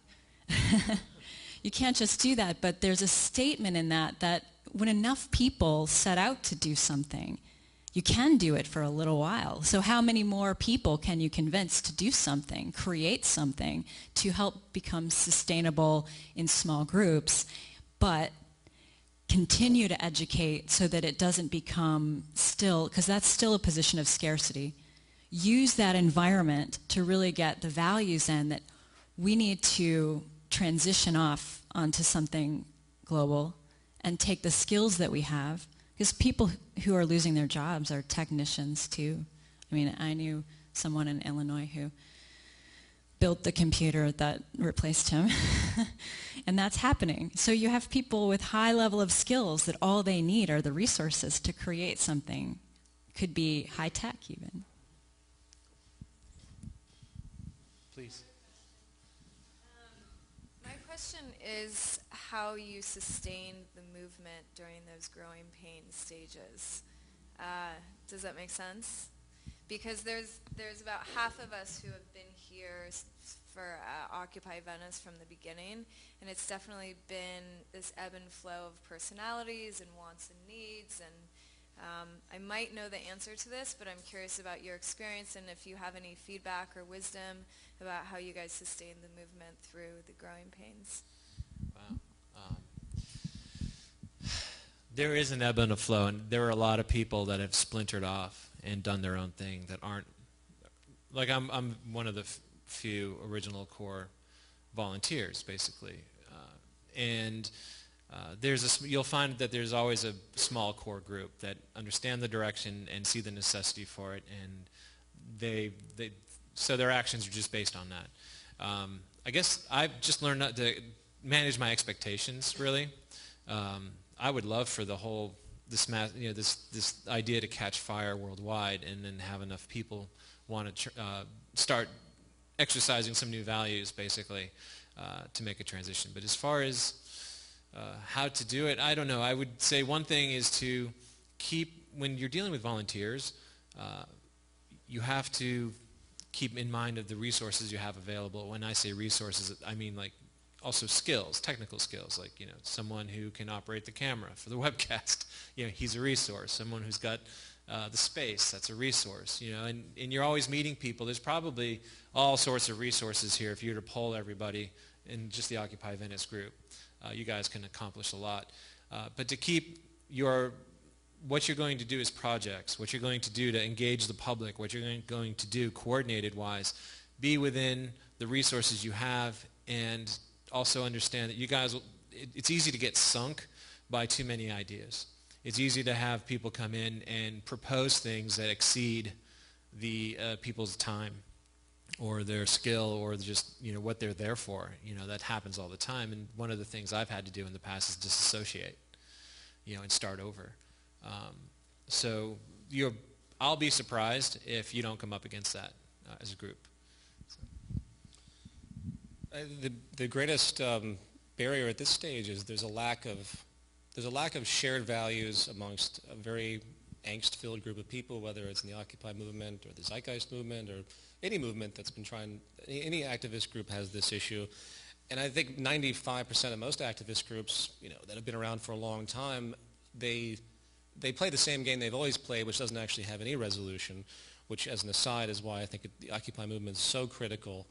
You can't just do that, but there's a statement in that when enough people set out to do something, you can do it for a little while. So how many more people can you convince to do something, create something, to help become sustainable in small groups, but continue to educate so that it doesn't become still, because that's still a position of scarcity. Use that environment to really get the values in that we need to transition off onto something global and take the skills that we have, because people who are losing their jobs are technicians too. I mean, I knew someone in Illinois who built the computer that replaced him, and that's happening. So you have people with high level of skills that all they need are the resources to create something. Could be high tech even. Please. My question is how you sustained the movement during those growing pains stages. Does that make sense? Because there's about half of us who have been here for Occupy Venice from the beginning, and it's definitely been this ebb and flow of personalities and wants and needs, and I might know the answer to this, but I'm curious about your experience and if you have any feedback or wisdom about how you guys sustained the movement through the growing pains. Wow. There is an ebb and a flow, and there are a lot of people that have splintered off and done their own thing that aren't, like I'm one of the few original core volunteers, basically. You'll find that there's always a small core group that understand the direction and see the necessity for it, and so their actions are just based on that. I guess I've just learned not to manage my expectations, really. I would love for the whole this idea to catch fire worldwide, and then have enough people want to start exercising some new values, basically, to make a transition. But as far as how to do it, I don't know. I would say one thing is to keep, when you're dealing with volunteers, you have to keep in mind of the resources you have available. When I say resources, I mean like also skills, technical skills, like someone who can operate the camera for the webcast. He's a resource. Someone who's got the space, that's a resource. And you're always meeting people. There's probably all sorts of resources here if you were to poll everybody in just the Occupy Venice group. You guys can accomplish a lot. But to keep what you're going to do is projects, what you're going to do to engage the public, what you're going to do coordinated-wise, be within the resources you have, and also understand that you guys, it's easy to get sunk by too many ideas. It's easy to have people come in and propose things that exceed the people's time or their skill or just what they're there for. That happens all the time, and one of the things I've had to do in the past is disassociate, and start over. So I'll be surprised if you don't come up against that as a group. The greatest barrier at this stage is there's a lack of shared values amongst a very angst-filled group of people, whether it's in the Occupy movement or the Zeitgeist movement or any movement that's been any activist group has this issue. And I think 95% of most activist groups, that have been around for a long time, they play the same game they've always played, which doesn't actually have any resolution, which, as an aside, is why I think the Occupy movement is so critical.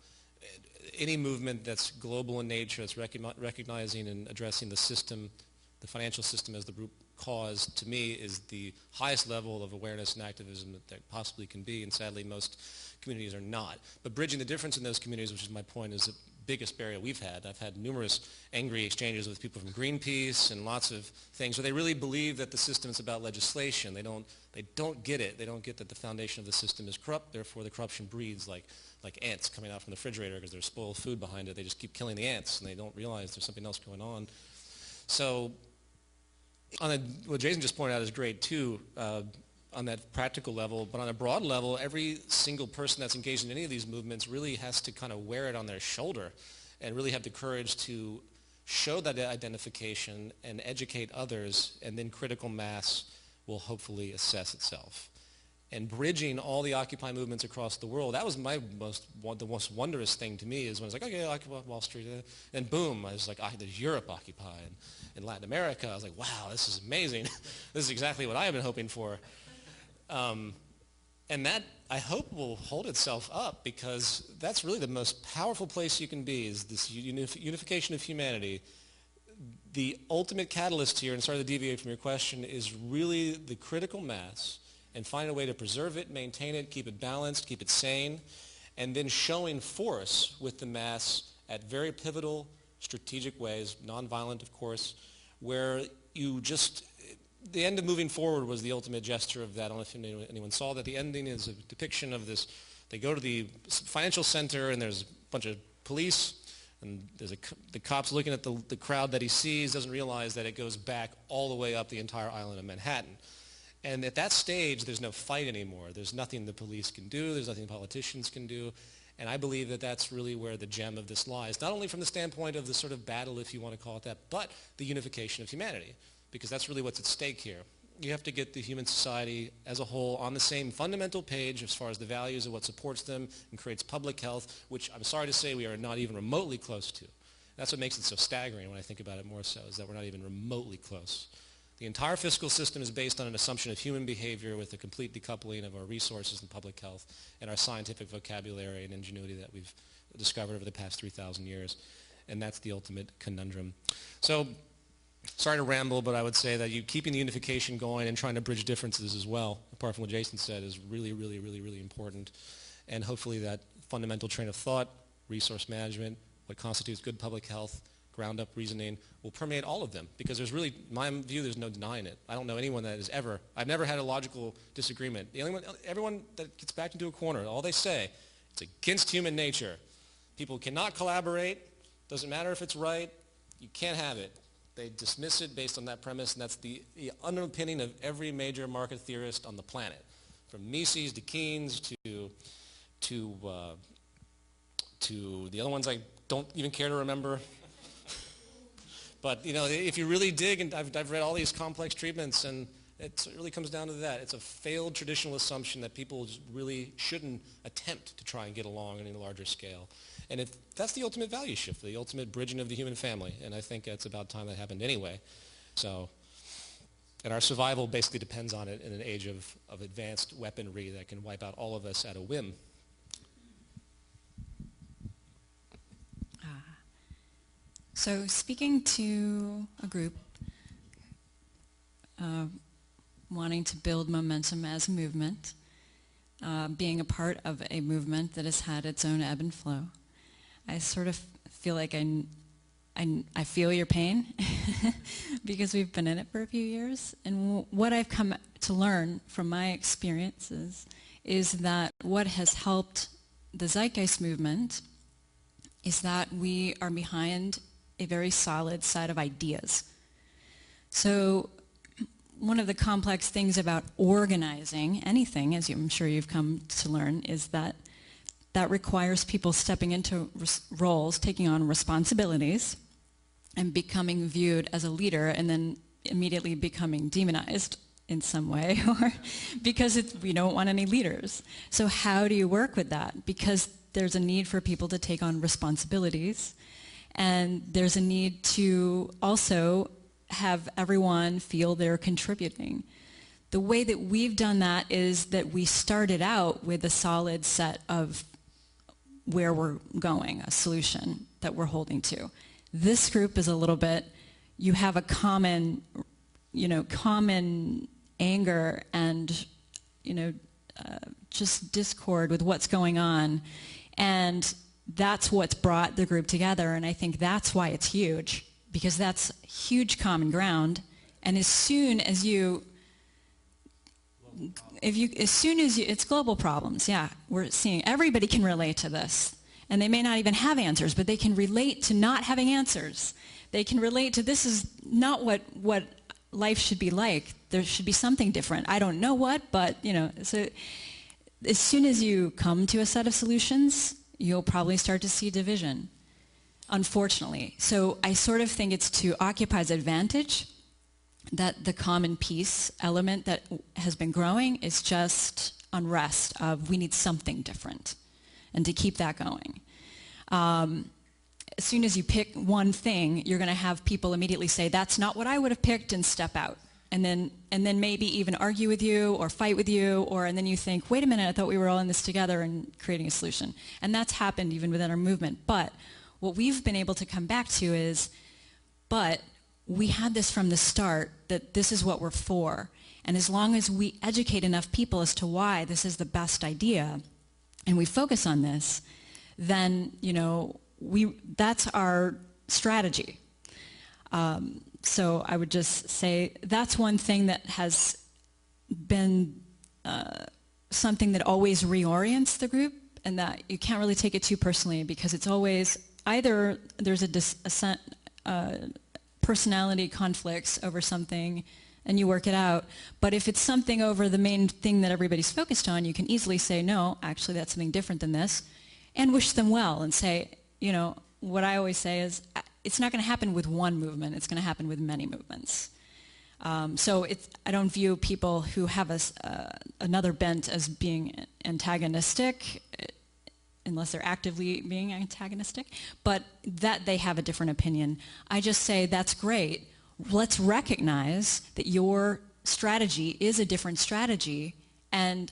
Any movement that's global in nature, that's recognizing and addressing the system, the financial system as the root cause, to me, is the highest level of awareness and activism that there possibly can be, and sadly most communities are not. But bridging the difference in those communities, which is my point, is that biggest barrier we've had. I've had numerous angry exchanges with people from Greenpeace and lots of things where they really believe that the system is about legislation. They don't get it. They don't get that the foundation of the system is corrupt, therefore the corruption breeds like ants coming out from the refrigerator because there's spoiled food behind it. They just keep killing the ants and they don't realize there's something else going on. So what Jason just pointed out is great too, on that practical level, but on a broad level, every single person that's engaged in any of these movements really has to kind of wear it on their shoulder and really have the courage to show that identification and educate others, and then critical mass will hopefully assess itself. And bridging all the Occupy movements across the world, that was the most wondrous thing to me, is when I was like, okay, Occupy Wall Street, and boom, I was like, there's Europe Occupy, and in Latin America, I was like, wow, this is amazing. This is exactly what I have been hoping for. And that, I hope, will hold itself up, because that's really the most powerful place you can be, is this unification of humanity. The ultimate catalyst here, and sorry to deviate from your question, is really the critical mass, and find a way to preserve it, maintain it, keep it balanced, keep it sane, and then showing force with the mass at very pivotal, strategic ways, nonviolent, of course, where you just... The end of Moving Forward was the ultimate gesture of that. I don't know if anyone saw that. The ending is a depiction of this. They go to the financial center, and there's a bunch of police, and there's the cop's looking at the crowd that he sees, doesn't realize that it goes back all the way up the entire island of Manhattan. And at that stage, there's no fight anymore. There's nothing the police can do. There's nothing politicians can do. And I believe that that's really where the gem of this lies, not only from the standpoint of the sort of battle, if you want to call it that, but the unification of humanity, because that's really what's at stake here. You have to get the human society as a whole on the same fundamental page as far as the values of what supports them and creates public health, which I'm sorry to say we are not even remotely close to. That's what makes it so staggering when I think about it more so, is that we're not even remotely close. The entire fiscal system is based on an assumption of human behavior with a complete decoupling of our resources and public health and our scientific vocabulary and ingenuity that we've discovered over the past 3,000 years. And that's the ultimate conundrum. So, sorry to ramble, but I would say that keeping the unification going and trying to bridge differences as well, apart from what Jason said, is really, really, really, really important. And hopefully that fundamental train of thought, resource management, what constitutes good public health, ground-up reasoning, will permeate all of them. Because there's really, in my view, there's no denying it. I don't know anyone that has ever, I've never had a logical disagreement. Everyone that gets backed into a corner, all they say, it's against human nature. People cannot collaborate, doesn't matter if it's right, you can't have it. They dismiss it based on that premise, and that's the underpinning of every major market theorist on the planet, from Mises to Keynes to the other ones I don't even care to remember. But if you really dig, and I've read all these complex treatments, and it really comes down to that. It's a failed traditional assumption that people really shouldn't attempt to try and get along on a larger scale. And that's the ultimate value shift, the ultimate bridging of the human family. And I think it's about time that happened anyway. So, and our survival basically depends on it in an age of advanced weaponry that can wipe out all of us at a whim. So speaking to a group wanting to build momentum as a movement, being a part of a movement that has had its own ebb and flow, I sort of feel like I feel your pain because we've been in it for a few years. And what I've come to learn from my experiences is that what has helped the Zeitgeist movement is that we are behind a very solid set of ideas. So one of the complex things about organizing anything, as I'm sure you've come to learn, is that requires people stepping into roles, taking on responsibilities, and becoming viewed as a leader, and then immediately becoming demonized in some way, or because we don't want any leaders. So how do you work with that? Because there's a need for people to take on responsibilities, and there's a need to also have everyone feel they're contributing. The way that we've done that is that we started out with a solid set of where we're going, a solution that we're holding to. This group is a little bit, you have a common anger and, just discord with what's going on. And that's what's brought the group together, and I think that's why it's huge, because that's huge common ground. And as soon as it's global problems, yeah, we're seeing everybody can relate to this, and they may not even have answers, but they can relate to not having answers. They can relate to this is not what life should be like. There should be something different. I don't know what, but so as soon as you come to a set of solutions, you'll probably start to see division, unfortunately. So I sort of think it's to Occupy's advantage that the common peace element that has been growing is just unrest of we need something different, and to keep that going. As soon as you pick one thing, you're going to have people immediately say, that's not what I would have picked, and step out. And then maybe even argue with you or fight with you, and then you think, wait a minute, I thought we were all in this together and creating a solution. And that's happened even within our movement. But what we've been able to come back to is, but we had this from the start, that this is what we're for. And as long as we educate enough people as to why this is the best idea, and we focus on this, then, that's our strategy. So I would just say that's one thing that has been something that always reorients the group, and that you can't really take it too personally, because it's always either there's a personality conflicts over something and you work it out, but if it's something over the main thing that everybody's focused on, you can easily say, no, actually that's something different than this, and wish them well and say, what I always say is, it's not going to happen with one movement, it's going to happen with many movements. So I don't view people who have another bent as being antagonistic, unless they're actively being antagonistic, but that they have a different opinion. I just say, that's great. Let's recognize that your strategy is a different strategy, and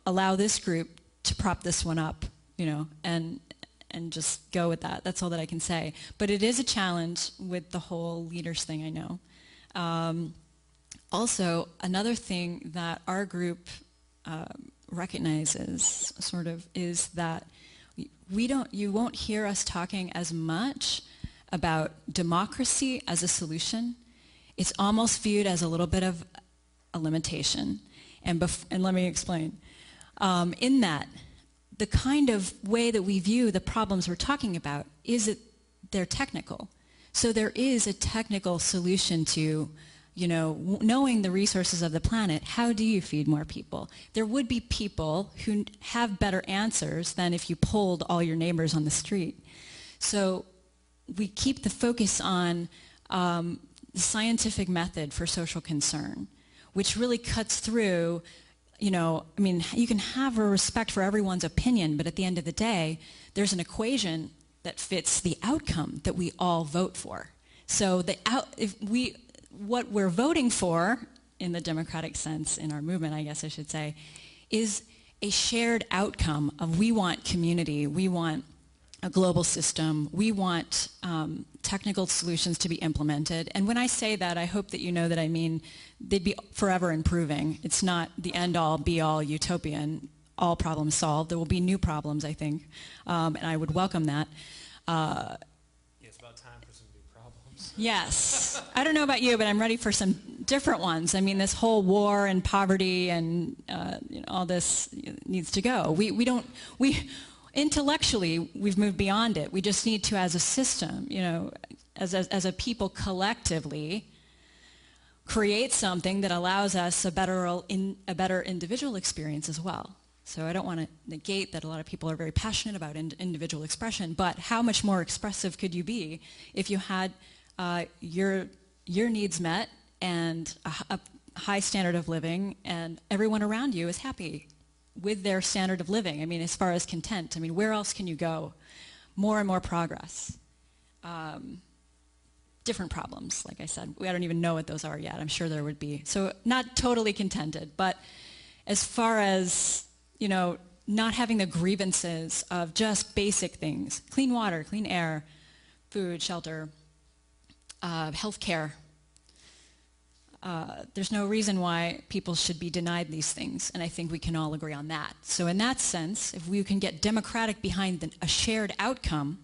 allow this group to prop this one up, and just go with that. That's all that I can say. But it is a challenge with the whole leaders thing, I know. Also, another thing that our group recognizes is that you won't hear us talking as much about democracy as a solution. It's almost viewed as a little bit of a limitation. And let me explain. In that, the kind of way that we view the problems we're talking about is that they're technical. So there is a technical solution to, knowing the resources of the planet. How do you feed more people? There would be people who have better answers than if you polled all your neighbors on the street. So we keep the focus on the scientific method for social concern, which really cuts through. You can have a respect for everyone's opinion, but at the end of the day, there's an equation that fits the outcome that we all vote for. So what we're voting for, in the democratic sense, in our movement, I guess I should say, is a shared outcome of we want community, we want a global system, we want technical solutions to be implemented. And when I say that, I hope that you know that I mean they'd be forever improving. It's not the end-all, be-all utopian, all problems solved. There will be new problems, I think, and I would welcome that. It's about time for some new problems. Yes. I don't know about you, but I'm ready for some different ones. I mean, this whole war and poverty and all this needs to go. Intellectually, we've moved beyond it. We just need to, as a system, as a people collectively, create something that allows us a better individual experience as well. So I don't want to negate that a lot of people are very passionate about individual expression, but how much more expressive could you be if you had your needs met and a high standard of living, and everyone around you is happy with their standard of living? I mean, as far as content, where else can you go? More and more progress. Different problems, like I said. I don't even know what those are yet. I'm sure there would be. So not totally contented, but as far as, not having the grievances of just basic things, clean water, clean air, food, shelter, health care, there's no reason why people should be denied these things, and I think we can all agree on that. So in that sense, if we can get democratic behind a shared outcome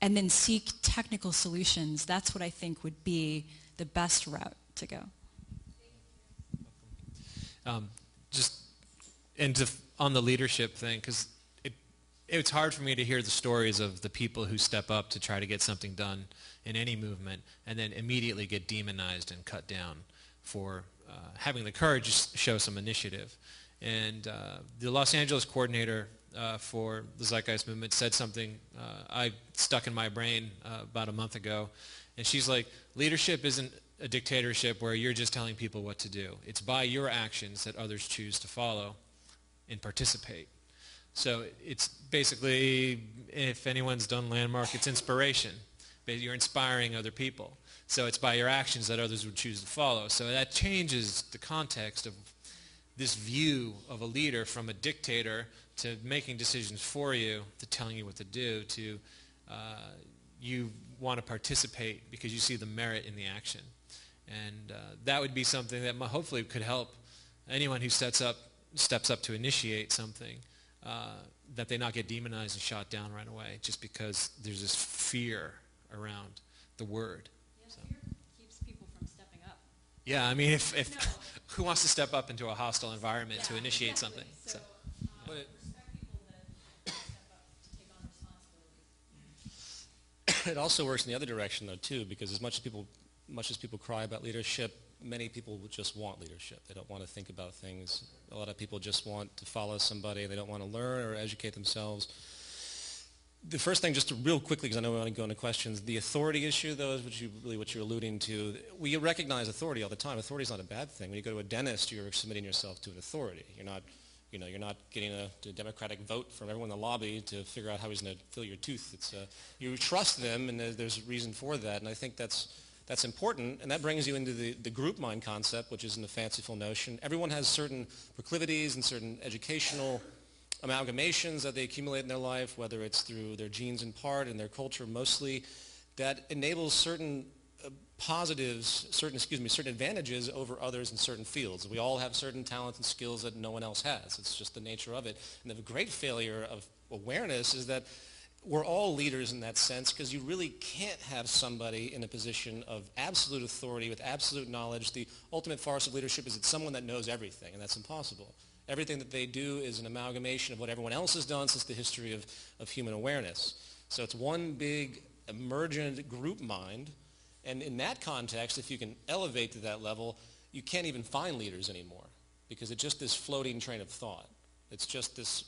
and then seek technical solutions, that's what I think would be the best route to go. On the leadership thing, because it's hard for me to hear the stories of the people who step up to try to get something done in any movement and then immediately get demonized and cut down for having the courage to show some initiative. And the Los Angeles coordinator for the Zeitgeist movement said something I stuck in my brain about a month ago. And she's like, leadership isn't a dictatorship where you're just telling people what to do. It's by your actions that others choose to follow and participate. So it's basically, if anyone's done Landmark, it's inspiration. You're inspiring other people. So it's by your actions that others would choose to follow. So that changes the context of this view of a leader from a dictator to making decisions for you, to telling you what to do, to you want to participate because you see the merit in the action. And that would be something that hopefully could help anyone who steps up to initiate something, that they not get demonized and shot down right away just because there's this fear around the word. Yeah, so. Fear keeps people from stepping up. Yeah, I mean, if who wants to step up into a hostile environment to initiate something? So. It also works in the other direction, though, too, because as much as people cry about leadership, many people just want leadership. They don't want to think about things. A lot of people just want to follow somebody. They don't want to learn or educate themselves. The first thing, just real quickly, because I know we want to go into questions, the authority issue, though, is what you're alluding to. We recognize authority all the time. Authority is not a bad thing. When you go to a dentist, you're submitting yourself to an authority. You're not getting a democratic vote from everyone in the lobby to figure out how he's going to fill your tooth. It's you trust them, and there's a reason for that. And I think that's important, and that brings you into the group mind concept, which isn't a fanciful notion. Everyone has certain proclivities and certain educational amalgamations that they accumulate in their life, whether it's through their genes in part and their culture mostly, that enables certain positives, certain advantages over others in certain fields. We all have certain talents and skills that no one else has. It's just the nature of it. And the great failure of awareness is that we're all leaders in that sense, because you really can't have somebody in a position of absolute authority with absolute knowledge. The ultimate farce of leadership is it's someone that knows everything, and that's impossible. Everything that they do is an amalgamation of what everyone else has done since the history of human awareness. So it's one big emergent group mind, and in that context, if you can elevate to that level, you can't even find leaders anymore, because it's just this floating train of thought. It's just this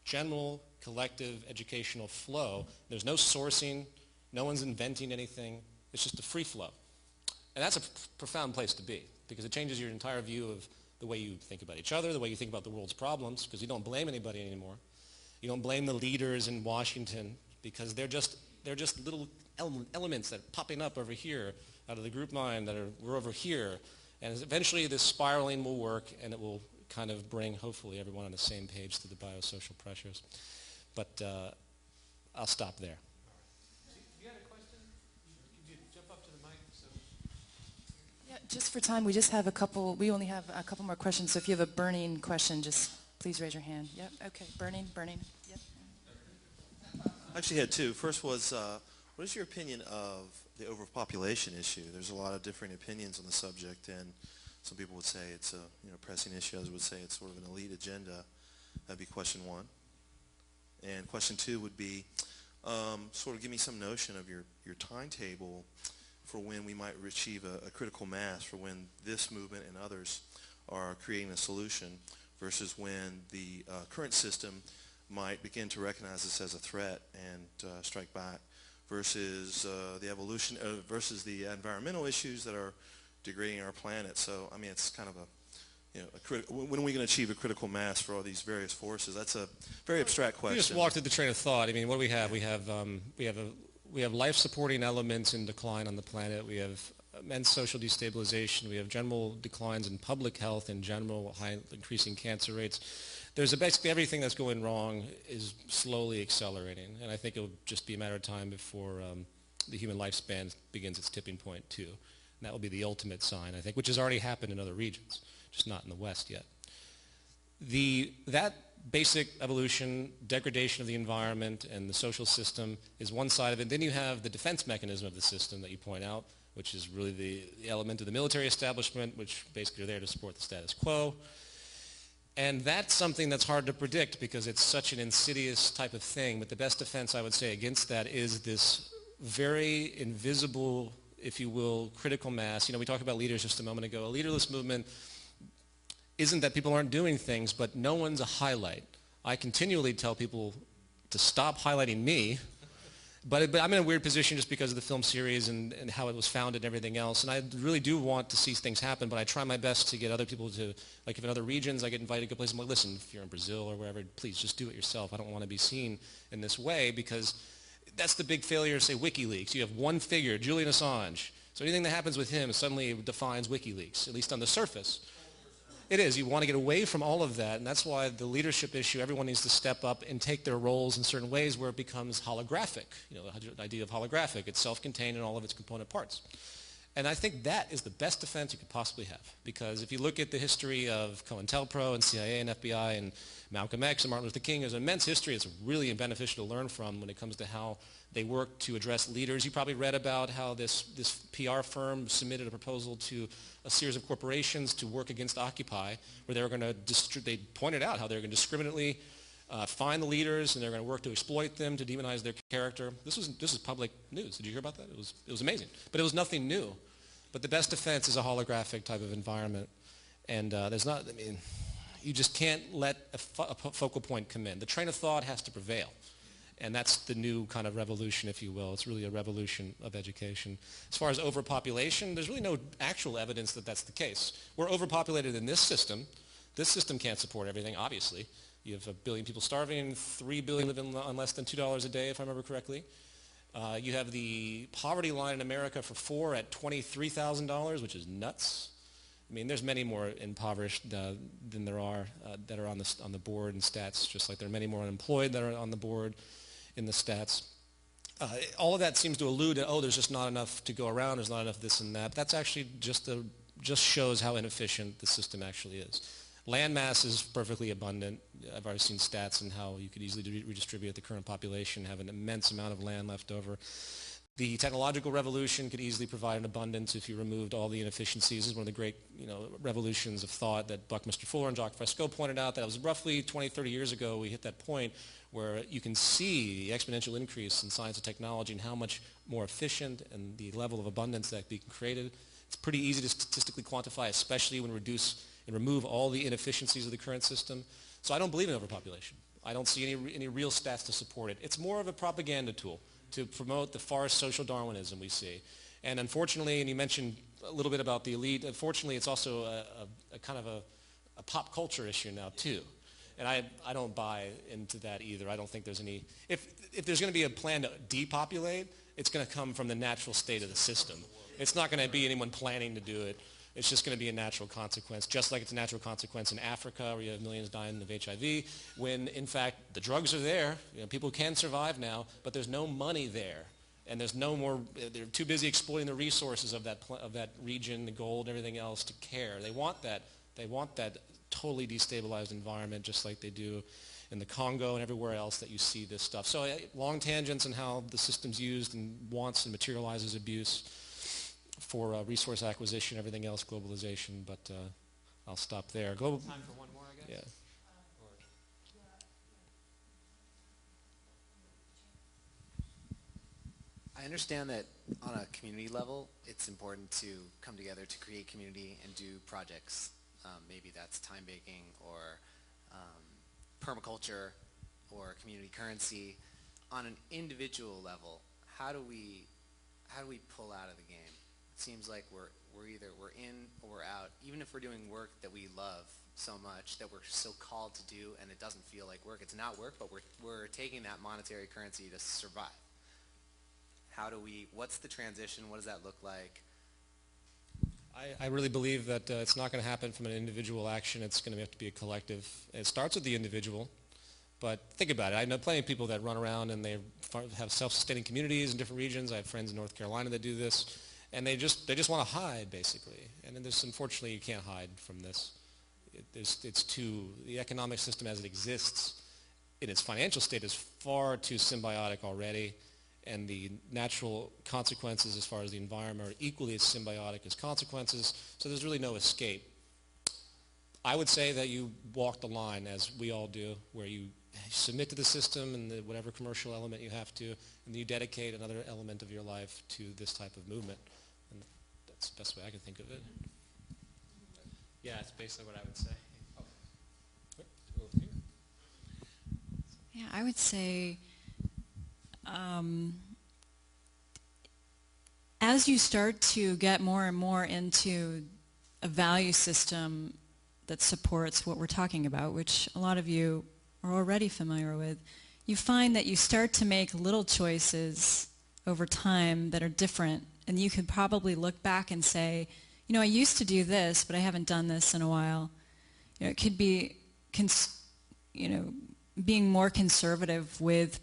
general collective educational flow. There's no sourcing. No one's inventing anything. It's just a free flow. And that's a profound place to be, because it changes your entire view of the way you think about each other, the way you think about the world's problems, because you don't blame anybody anymore. You don't blame the leaders in Washington, because they're just little elements that are popping up over here out of the group mind we're over here. And eventually this spiraling will work, and it will kind of bring, hopefully, everyone on the same page through the biosocial pressures. But I'll stop there. You had a question? Could you jump up to the mic? Yeah, just for time, we only have a couple more questions, so if you have a burning question, just please raise your hand. Yep, okay, burning, yep. I actually had two. First was, what is your opinion of the overpopulation issue? There's a lot of different opinions on the subject, and some people would say it's a pressing issue. Others would say it's sort of an elite agenda. That'd be question one. And question two would be, sort of give me some notion of your timetable for when we might achieve a critical mass, for when this movement and others are creating a solution, versus when the current system might begin to recognize this as a threat and strike back, versus the evolution, versus the environmental issues that are degrading our planet. So, I mean, it's kind of when are we going to achieve a critical mass for all these various forces? That's a very abstract question. We just walked through the train of thought. I mean, what do we have? We have life-supporting elements in decline on the planet. We have immense social destabilization. We have general declines in public health in general, high increasing cancer rates. There's basically everything that's going wrong is slowly accelerating, and I think it'll just be a matter of time before the human lifespan begins its tipping point too. And that will be the ultimate sign, I think, which has already happened in other regions, just not in the West yet. That basic evolution, degradation of the environment and the social system is one side of it. Then you have the defense mechanism of the system that you point out, which is really the element of the military establishment, which basically are there to support the status quo. And that's something that's hard to predict because it's such an insidious type of thing. But the best defense, I would say, against that is this very invisible, if you will, critical mass. You know, we talked about leaders just a moment ago. A leaderless movement isn't that people aren't doing things, but no one's a highlight. I continually tell people to stop highlighting me, but I'm in a weird position just because of the film series and how it was founded and everything else. And I really do want to see things happen, but I try my best to get other people to, like if in other regions I get invited to go places, I'm like, listen, if you're in Brazil or wherever, please just do it yourself. I don't want to be seen in this way because that's the big failure of, say, WikiLeaks. You have one figure, Julian Assange. So anything that happens with him suddenly defines WikiLeaks, at least on the surface. It is. You want to get away from all of that, and that's why the leadership issue, everyone needs to step up and take their roles in certain ways where it becomes holographic. You know, the idea of holographic. It's self-contained in all of its component parts. And I think that is the best defense you could possibly have. Because if you look at the history of COINTELPRO and CIA and FBI and Malcolm X and Martin Luther King, there's an immense history. It's really beneficial to learn from when it comes to how they work to address leaders. You probably read about how this PR firm submitted a proposal to a series of corporations to work against Occupy, where they were going to, they pointed out how they were going to discriminately find the leaders and they're going to work to exploit them, to demonize their character. This is public news. Did you hear about that? It was amazing. But it was nothing new. But the best defense is a holographic type of environment. And there's not, I mean, you just can't let a focal point come in. The train of thought has to prevail. And that's the new kind of revolution, if you will. It's really a revolution of education. As far as overpopulation, there's really no actual evidence that that's the case. We're overpopulated in this system. This system can't support everything, obviously. You have 1 billion people starving, 3 billion living on less than $2 a day, if I remember correctly. You have the poverty line in America for 4 at $23,000, which is nuts. I mean, there's many more impoverished than there are that are on the board and stats, just like there are many more unemployed that are on the board in the stats. All of that seems to allude to, oh, there's just not enough to go around, there's not enough this and that. That's actually just shows how inefficient the system actually is. Land mass is perfectly abundant. I've already seen stats on how you could easily redistribute the current population, have an immense amount of land left over. The technological revolution could easily provide an abundance if you removed all the inefficiencies. This is one of the great revolutions of thought that Buckminster Fuller and Jacques Fresco pointed out. That it was roughly 20, 30 years ago we hit that point where you can see the exponential increase in science and technology and how much more efficient and the level of abundance that can be created. It's pretty easy to statistically quantify, especially when reduce and remove all the inefficiencies of the current system. So I don't believe in overpopulation. I don't see any real stats to support it. It's more of a propaganda tool to promote the farce social Darwinism we see. And unfortunately, and you mentioned a little bit about the elite, unfortunately it's also a kind of a pop culture issue now too. And I don't buy into that either. I don't think there's any, if there's going to be a plan to depopulate, it's going to come from the natural state of the system. It's not going to be anyone planning to do it. It's just going to be a natural consequence, just like it's a natural consequence in Africa where you have millions dying of HIV, when in fact the drugs are there. People can survive now, but there's no money there. And there's no more, they're too busy exploiting the resources of that region, the gold and everything else to care. They want that totally destabilized environment just like they do in the Congo and everywhere else that you see this stuff. So long tangents on how the system's used and wants and materializes abuse for resource acquisition, everything else, globalization, but I'll stop there. Time for one more, I guess? Yeah. I understand that on a community level, it's important to come together to create community and do projects. Maybe that's time baking or permaculture or community currency. On an individual level, how do we pull out of the game? It seems like we're either we're in or we're out. Even if we're doing work that we love so much, that we're so called to do, and it doesn't feel like work. It's not work, but we're taking that monetary currency to survive. What's the transition? What does that look like? I really believe that it's not going to happen from an individual action. It's going to have to be a collective. It starts with the individual, but think about it. I know plenty of people that run around and they have self-sustaining communities in different regions. I have friends in North Carolina that do this, And they just want to hide, basically. And then unfortunately, you can't hide from this. The economic system as it exists in its financial state is far too symbiotic already, and the natural consequences as far as the environment are equally as symbiotic as consequences, so there's really no escape. I would say that you walk the line, as we all do, where you submit to the system and whatever commercial element you have to, and you dedicate another element of your life to this type of movement. And that's the best way I can think of it. Yeah, that's basically what I would say. Over here. Yeah, I would say as you start to get more and more into a value system that supports what we're talking about, which a lot of you are already familiar with, you find that you start to make little choices over time that are different, and you could probably look back and say, you know, I used to do this, but I haven't done this in a while. You know, it could be, being more conservative with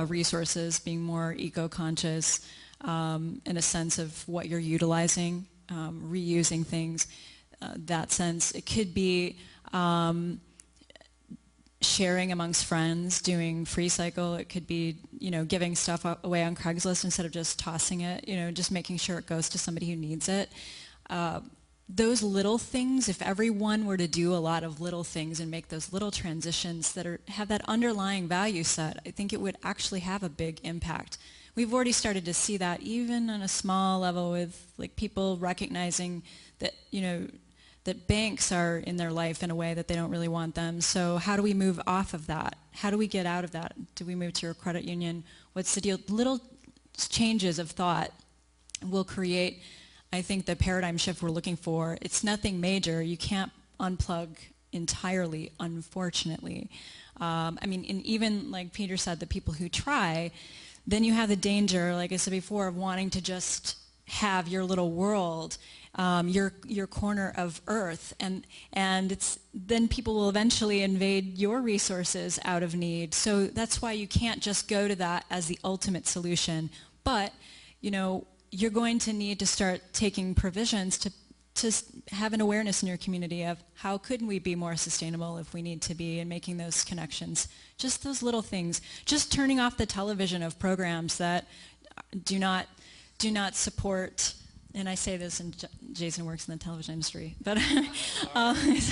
resources, being more eco-conscious in a sense of what you're utilizing, reusing things. That sense. It could be sharing amongst friends, doing free cycle. It could be, giving stuff away on Craigslist instead of just tossing it, just making sure it goes to somebody who needs it. Those little things, if everyone were to do a lot of little things and make those little transitions that have that underlying value set, I think it would actually have a big impact. We've already started to see that even on a small level with like people recognizing that, that banks are in their life in a way that they don't really want them. So how do we move off of that? How do we get out of that? Do we move to a credit union? What's the deal? Little changes of thought will create, I think, the paradigm shift we're looking for. It's nothing major. You can't unplug entirely, unfortunately. And even like Peter said, the people who try, then you have the danger, like I said before, of wanting to just have your little world, your corner of earth, and then people will eventually invade your resources out of need. So that's why you can't just go to that as the ultimate solution. But you're going to need to start taking provisions to have an awareness in your community of how could we be more sustainable if we need to be, and making those connections. Just those little things. Just turning off the television of programs that do not support, and I say this, and Jason works in the television industry, but oh,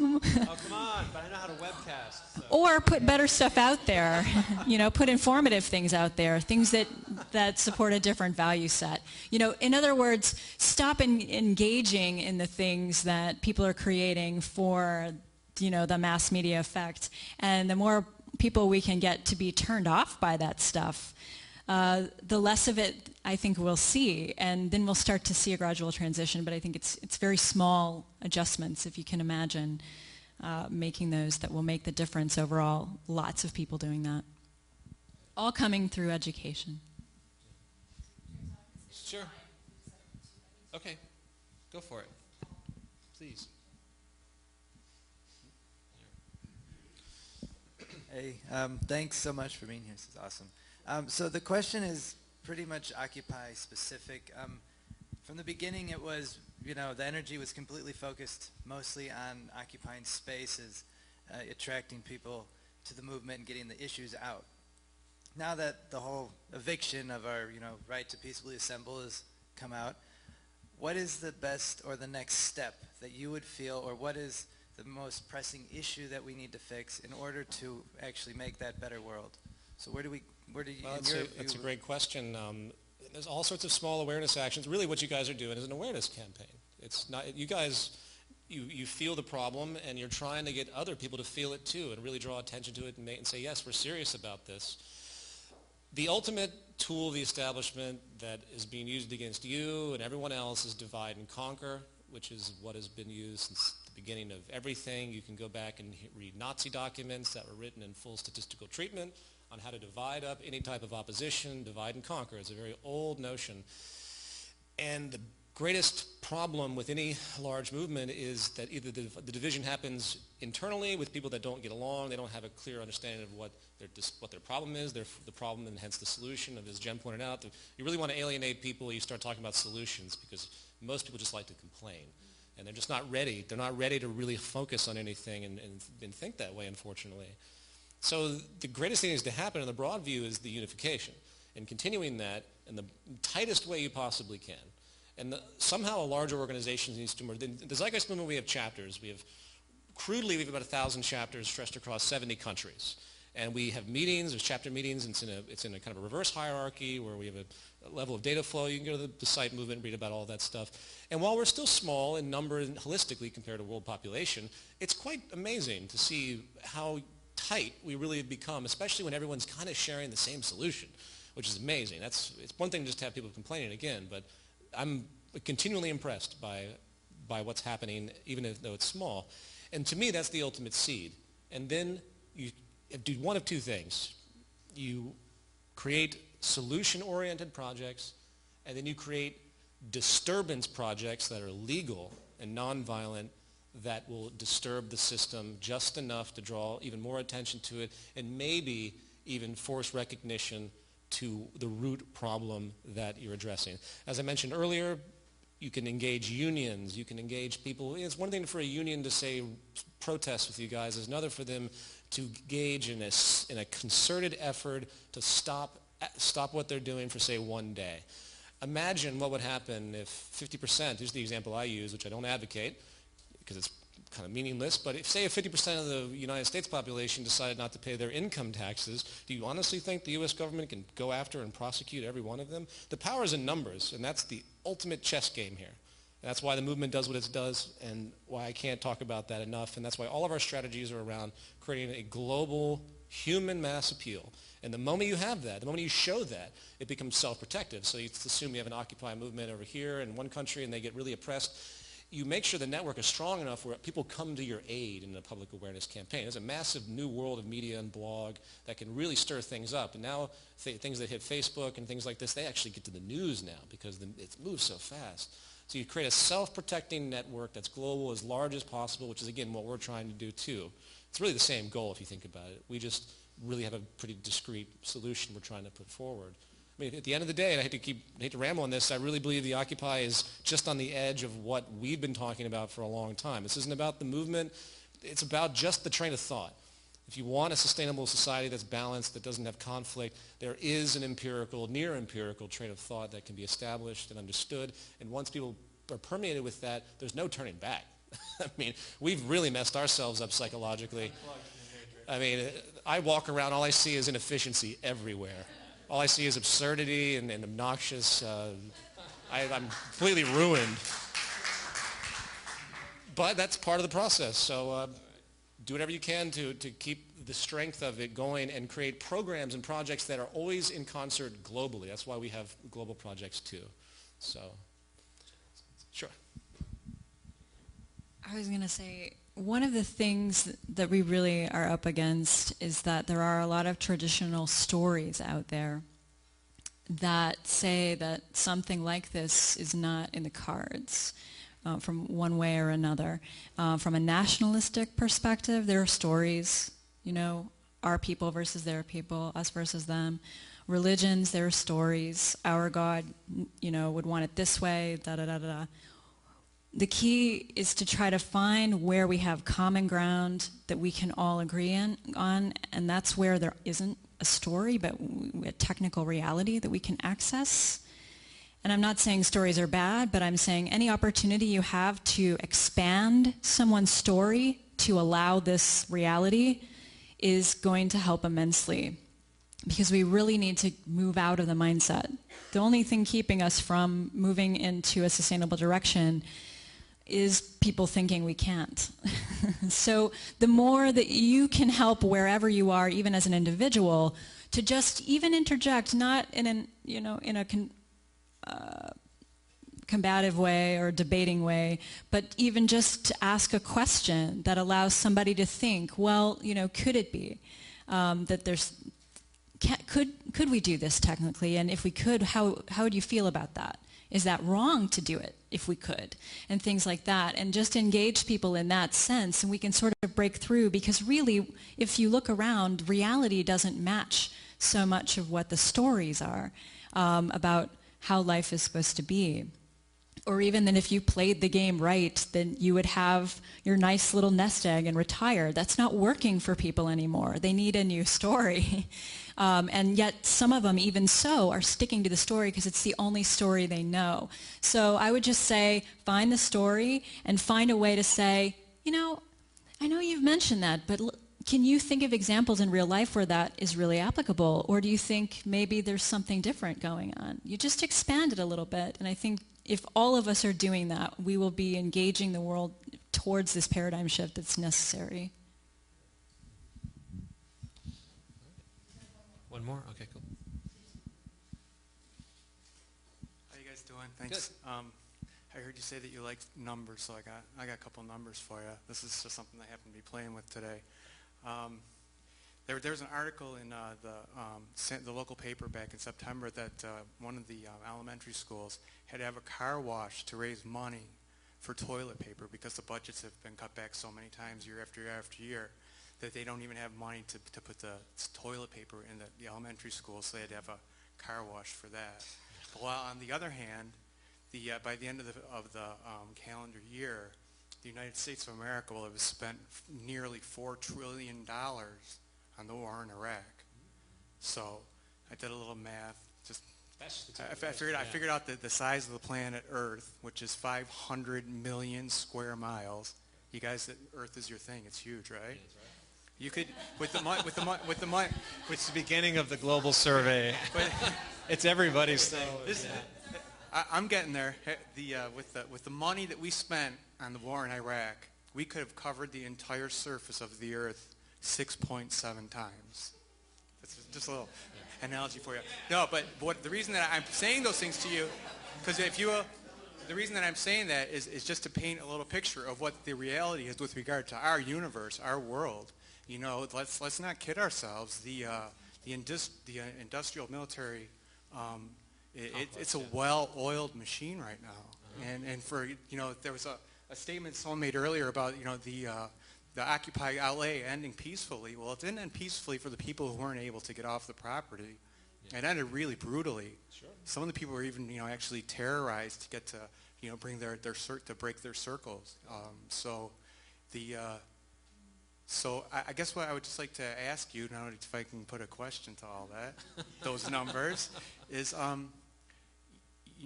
come on, but I know how to webcast. So. Or put better stuff out there, put informative things out there, things that support a different value set. In other words, stop engaging in the things that people are creating for, the mass media effect. And the more people we can get to be turned off by that stuff, the less of it I think we'll see, and then we'll start to see a gradual transition. But I think it's very small adjustments, if you can imagine, making those that will make the difference overall. Lots of people doing that, all coming through education. Sure. Okay, go for it, please. Hey, thanks so much for being here. This is awesome. So the question is pretty much Occupy specific. From the beginning it was, the energy was completely focused mostly on occupying spaces, attracting people to the movement and getting the issues out. Now that the whole eviction of our, right to peacefully assemble has come out, what is the best or the next step that you would feel, or what is the most pressing issue that we need to fix in order to actually make that better world? So where do you, well, that's a great question. There's all sorts of small awareness actions. Really what you guys are doing is an awareness campaign. It's not, you guys, you feel the problem, and you're trying to get other people to feel it too, and really draw attention to it and say, yes, we're serious about this. The ultimate tool of the establishment that is being used against you and everyone else is divide and conquer, which is what has been used since the beginning of everything. You can go back and read Nazi documents that were written in full statistical treatment on how to divide up any type of opposition. Divide and conquer is a very old notion. And the greatest problem with any large movement is that either the division happens internally with people that don't get along, they don't have a clear understanding of what their problem is, the problem and hence the solution. And as Jen pointed out, you really want to alienate people, you start talking about solutions, because most people just like to complain. And they're just not ready. They're not ready to really focus on anything and think that way, unfortunately. So the greatest thing that needs to happen in the broad view is the unification, and continuing that in the tightest way you possibly can. And somehow a larger organization needs to merge. In the Zeitgeist movement, we have chapters. Crudely, we have about 1,000 chapters stretched across 70 countries. And we have meetings, there's chapter meetings, it's in a kind of a reverse hierarchy where we have a level of data flow. You can go to the site movement and read about all that stuff. And while we're still small in number and holistically compared to world population, it's quite amazing to see how tight we really have become, especially when everyone's kind of sharing the same solution, which is amazing. It's one thing just to have people complaining again, but I'm continually impressed by what's happening, even though it's small. And to me, that's the ultimate seed. And then you do one of two things. You create solution-oriented projects, and then you create disturbance projects that are legal and nonviolent that will disturb the system just enough to draw even more attention to it and maybe even force recognition to the root problem that you're addressing. As I mentioned earlier, you can engage unions, you can engage people. It's one thing for a union to say protest with you guys, it's another for them to engage in a concerted effort to stop what they're doing for, say, one day. Imagine what would happen if 50%, here's the example I use, which I don't advocate because it's kind of meaningless, but if, say, if 50% of the United States population decided not to pay their income taxes, do you honestly think the U.S. government can go after and prosecute every one of them? The power is in numbers, and that's the ultimate chess game here. And that's why the movement does what it does, and why I can't talk about that enough, and that's why all of our strategies are around creating a global human mass appeal. And the moment you have that, the moment you show that, it becomes self-protective. So you assume you have an Occupy movement over here in one country and they get really oppressed. You make sure the network is strong enough where people come to your aid in a public awareness campaign. There's a massive new world of media and blog that can really stir things up. And now things that hit Facebook and things like this, they actually get to the news now because it moves so fast. So you create a self-protecting network that's global, as large as possible, which is, again, what we're trying to do too. It's really the same goal if you think about it. We just really have a pretty discrete solution we're trying to put forward. I mean, at the end of the day, and I hate to ramble on this, I really believe the Occupy is just on the edge of what we've been talking about for a long time. This isn't about the movement. It's about just the train of thought. If you want a sustainable society that's balanced, that doesn't have conflict, there is an empirical, near empirical train of thought that can be established and understood. And once people are permeated with that, there's no turning back. I mean, we've really messed ourselves up psychologically. I mean, I walk around, all I see is inefficiency everywhere. All I see is absurdity and obnoxious. I'm completely ruined. But that's part of the process. So do whatever you can to keep the strength of it going and create programs and projects that are always in concert globally. That's why we have global projects too. So, sure. I was going to say, one of the things that we really are up against is that there are a lot of traditional stories out there that say that something like this is not in the cards from one way or another. From a nationalistic perspective, there are stories, our people versus their people, us versus them. Religions, there are stories. Our God, would want it this way, da-da-da-da-da. The key is to try to find where we have common ground that we can all agree on, and that's where there isn't a story, but a technical reality that we can access. And I'm not saying stories are bad, but I'm saying any opportunity you have to expand someone's story to allow this reality is going to help immensely, because we really need to move out of the mindset. The only thing keeping us from moving into a sustainable direction is people thinking we can't. So the more that you can help wherever you are, even as an individual, to just even interject, not in a combative way or debating way, but even just to ask a question that allows somebody to think, well, could it be that could we do this technically? And if we could, how would you feel about that? is that wrong to do it if we could, and things like that, and just engage people in that sense, and we can sort of break through, because really, if you look around, reality doesn't match so much of what the stories are about how life is supposed to be. Or even then if you played the game right, then you would have your nice little nest egg and retire. That's not working for people anymore. They need a new story. And yet some of them, even so, are sticking to the story because it's the only story they know. So I would just say, find the story and find a way to say, you know, I know you've mentioned that, but can you think of examples in real life where that is really applicable? Or do you think maybe there's something different going on? You just expand it a little bit, and I think if all of us are doing that, we will be engaging the world towards this paradigm shift that's necessary. One more? Okay, cool. How you guys doing? Thanks. I heard you say that you liked numbers, so I got a couple numbers for you. This is just something I happen to be playing with today. There was an article in the local paper back in September that one of the elementary schools had to have a car wash to raise money for toilet paper because the budgets have been cut back so many times year after year after year that they don't even have money to put the toilet paper in the elementary school, so they had to have a car wash for that. While on the other hand, by the end of the calendar year, the United States of America will have spent nearly $4 trillion on the war in Iraq. So I did a little math. I figured out the size of the planet Earth, which is 500 million square miles. You guys, Earth is your thing. It's huge, right? Yeah, that's right. You could with the money. It's the beginning of the global survey. It's everybody's thing. I'm getting there. With the money that we spent on the war in Iraq, we could have covered the entire surface of the Earth 6.7 times. That's just a little analogy for you. No, but the reason that I'm saying those things to you, because the reason that I'm saying that is just to paint a little picture of what the reality is with regard to our universe, our world. You know, let's not kid ourselves. The industrial military, it's a well-oiled machine right now. And for there was a statement someone made earlier about the Occupy LA ending peacefully. Well, it didn't end peacefully for the people who weren't able to get off the property. Yeah. It ended really brutally. Sure. Some of the people were even actually terrorized to get to bring to break their circles. So I guess what I would just like to ask you, now if I can put a question to all that, those numbers, is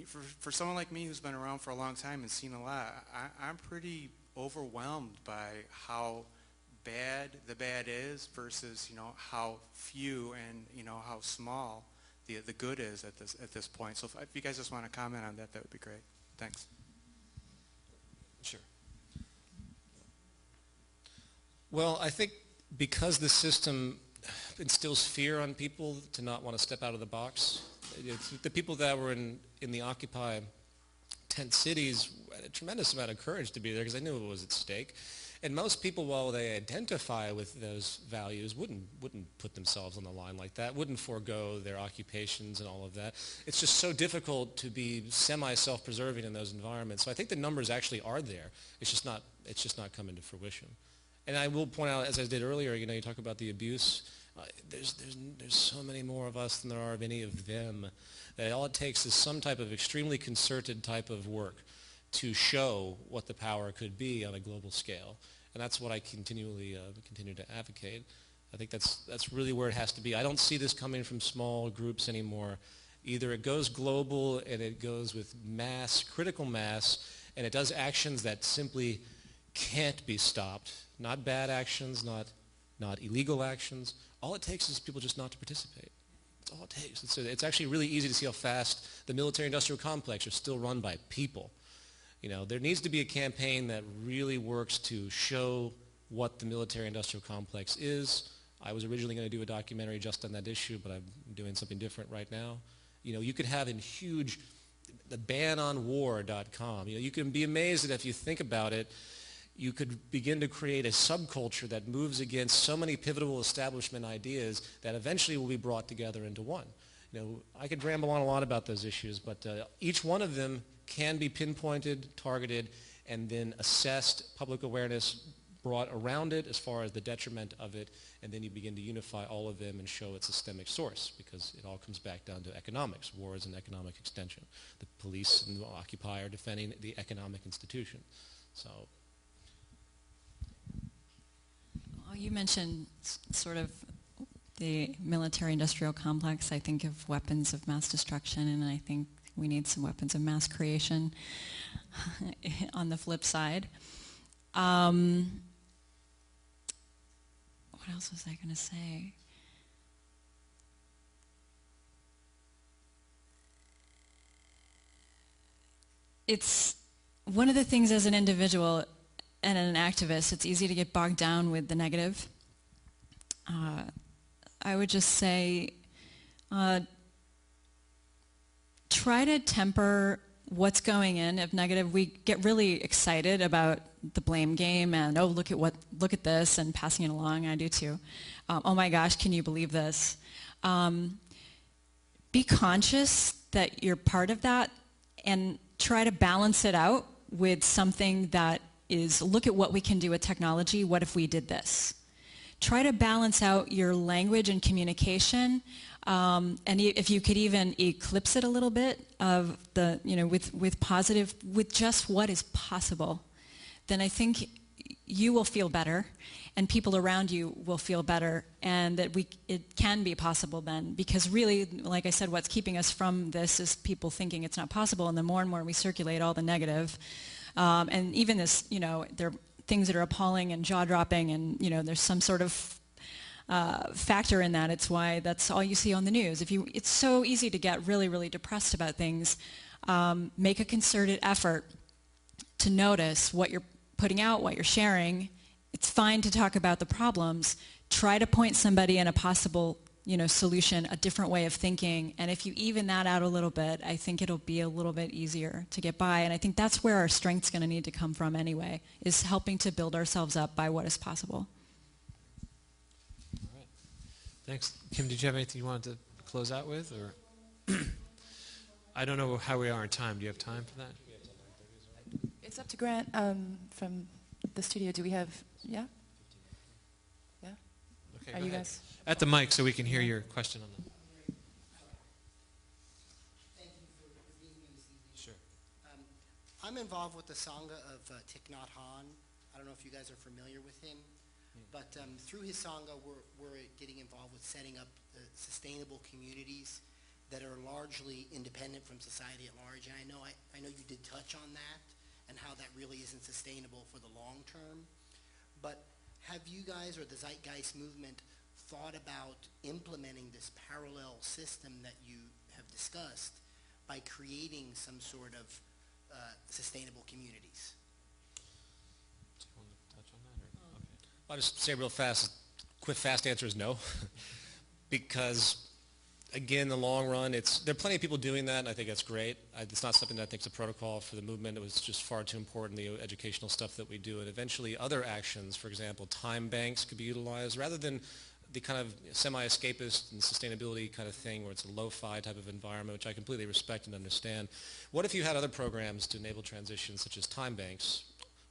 for someone like me who's been around for a long time and seen a lot, I'm pretty overwhelmed by how bad the bad is versus how few and how small the good is at this point. So if you guys just want to comment on that, that would be great. Thanks. Sure. Well, I think because the system instills fear on people to not want to step out of the box, the people that were in the Occupy tent cities had a tremendous amount of courage to be there because they knew what was at stake. And most people, while they identify with those values, wouldn't put themselves on the line like that, wouldn't forego their occupations and all of that. It's just so difficult to be semi-self-preserving in those environments. So I think the numbers actually are there. It's just not coming to fruition. And I will point out, as I did earlier, you talk about the abuse. There's so many more of us than there are of any of them. That all it takes is some type of extremely concerted type of work to show what the power could be on a global scale. And that's what I continue to advocate. I think that's really where it has to be. I don't see this coming from small groups anymore. Either it goes global and it goes with mass, critical mass, and it does actions that simply can't be stopped. Not bad actions, not illegal actions. All it takes is people just not to participate. That's all it takes. It's actually really easy to see how fast the military-industrial complex are still run by people. There needs to be a campaign that really works to show what the military-industrial complex is. I was originally going to do a documentary just on that issue, but I'm doing something different right now. You could have in huge, the banonwar.com. You can be amazed that if you think about it, you could begin to create a subculture that moves against so many pivotal establishment ideas that eventually will be brought together into one. I could ramble on a lot about those issues, but each one of them can be pinpointed, targeted, and then assessed, public awareness brought around it as far as the detriment of it, and then you begin to unify all of them and show its systemic source, because it all comes back down to economics. War is an economic extension. The police and the Occupy are defending the economic institution. So, well, you mentioned sort of the military-industrial complex. I think of weapons of mass destruction, and I think we need some weapons of mass creation on the flip side. What else was I going to say? It's one of the things as an individual and an activist, it's easy to get bogged down with the negative. I would just say, try to temper what's going in of negative. We get really excited about the blame game and, oh, look at this, and passing it along. I do too. Oh my gosh, can you believe this? Be conscious that you're part of that, and try to balance it out with something that is, look at what we can do with technology. What if we did this? Try to balance out your language and communication, and if you could even eclipse it a little bit of the, with positive, with just what is possible, then I think you will feel better, and people around you will feel better, and that it can be possible then. Because really, like I said, what's keeping us from this is people thinking it's not possible, and the more and more we circulate all the negative, and even this, there are things that are appalling and jaw-dropping, and there's some sort of factor in that. It's why that's all you see on the news. It's so easy to get really, really depressed about things. Make a concerted effort to notice what you're putting out, what you're sharing. It's fine to talk about the problems. Try to point somebody in a possible, solution, a different way of thinking. And if you even that out a little bit, I think it'll be a little bit easier to get by. And I think that's where our strength's going to need to come from anyway, is helping to build ourselves up by what is possible. All right. Thanks. Kim, did you have anything you wanted to close out with? Or I don't know how we are in time. Do you have time for that? It's up to Grant from the studio. Do we have, yeah? Yeah? Okay, Are you guys? At the mic so we can hear your question on the... Thank you for being here this evening. Sure. I'm involved with the Sangha of Thich Nhat Hanh. I don't know if you guys are familiar with him, but through his Sangha, we're getting involved with setting up sustainable communities that are largely independent from society at large. And I know you did touch on that and how that really isn't sustainable for the long term. But have you guys, or the Zeitgeist movement, thought about implementing this parallel system that you have discussed by creating some sort of sustainable communities? Do you want to touch on that? Or? Okay. I'll just say real fast, quick fast answer is no. Because again, in the long run, there are plenty of people doing that, and I think that's great. It's not something that I think is a protocol for the movement. It was just far too important, the educational stuff that we do. And eventually other actions, for example, time banks could be utilized, rather than the kind of semi-escapist and sustainability kind of thing where it's a lo-fi type of environment, which I completely respect and understand. What if you had other programs to enable transition, such as time banks,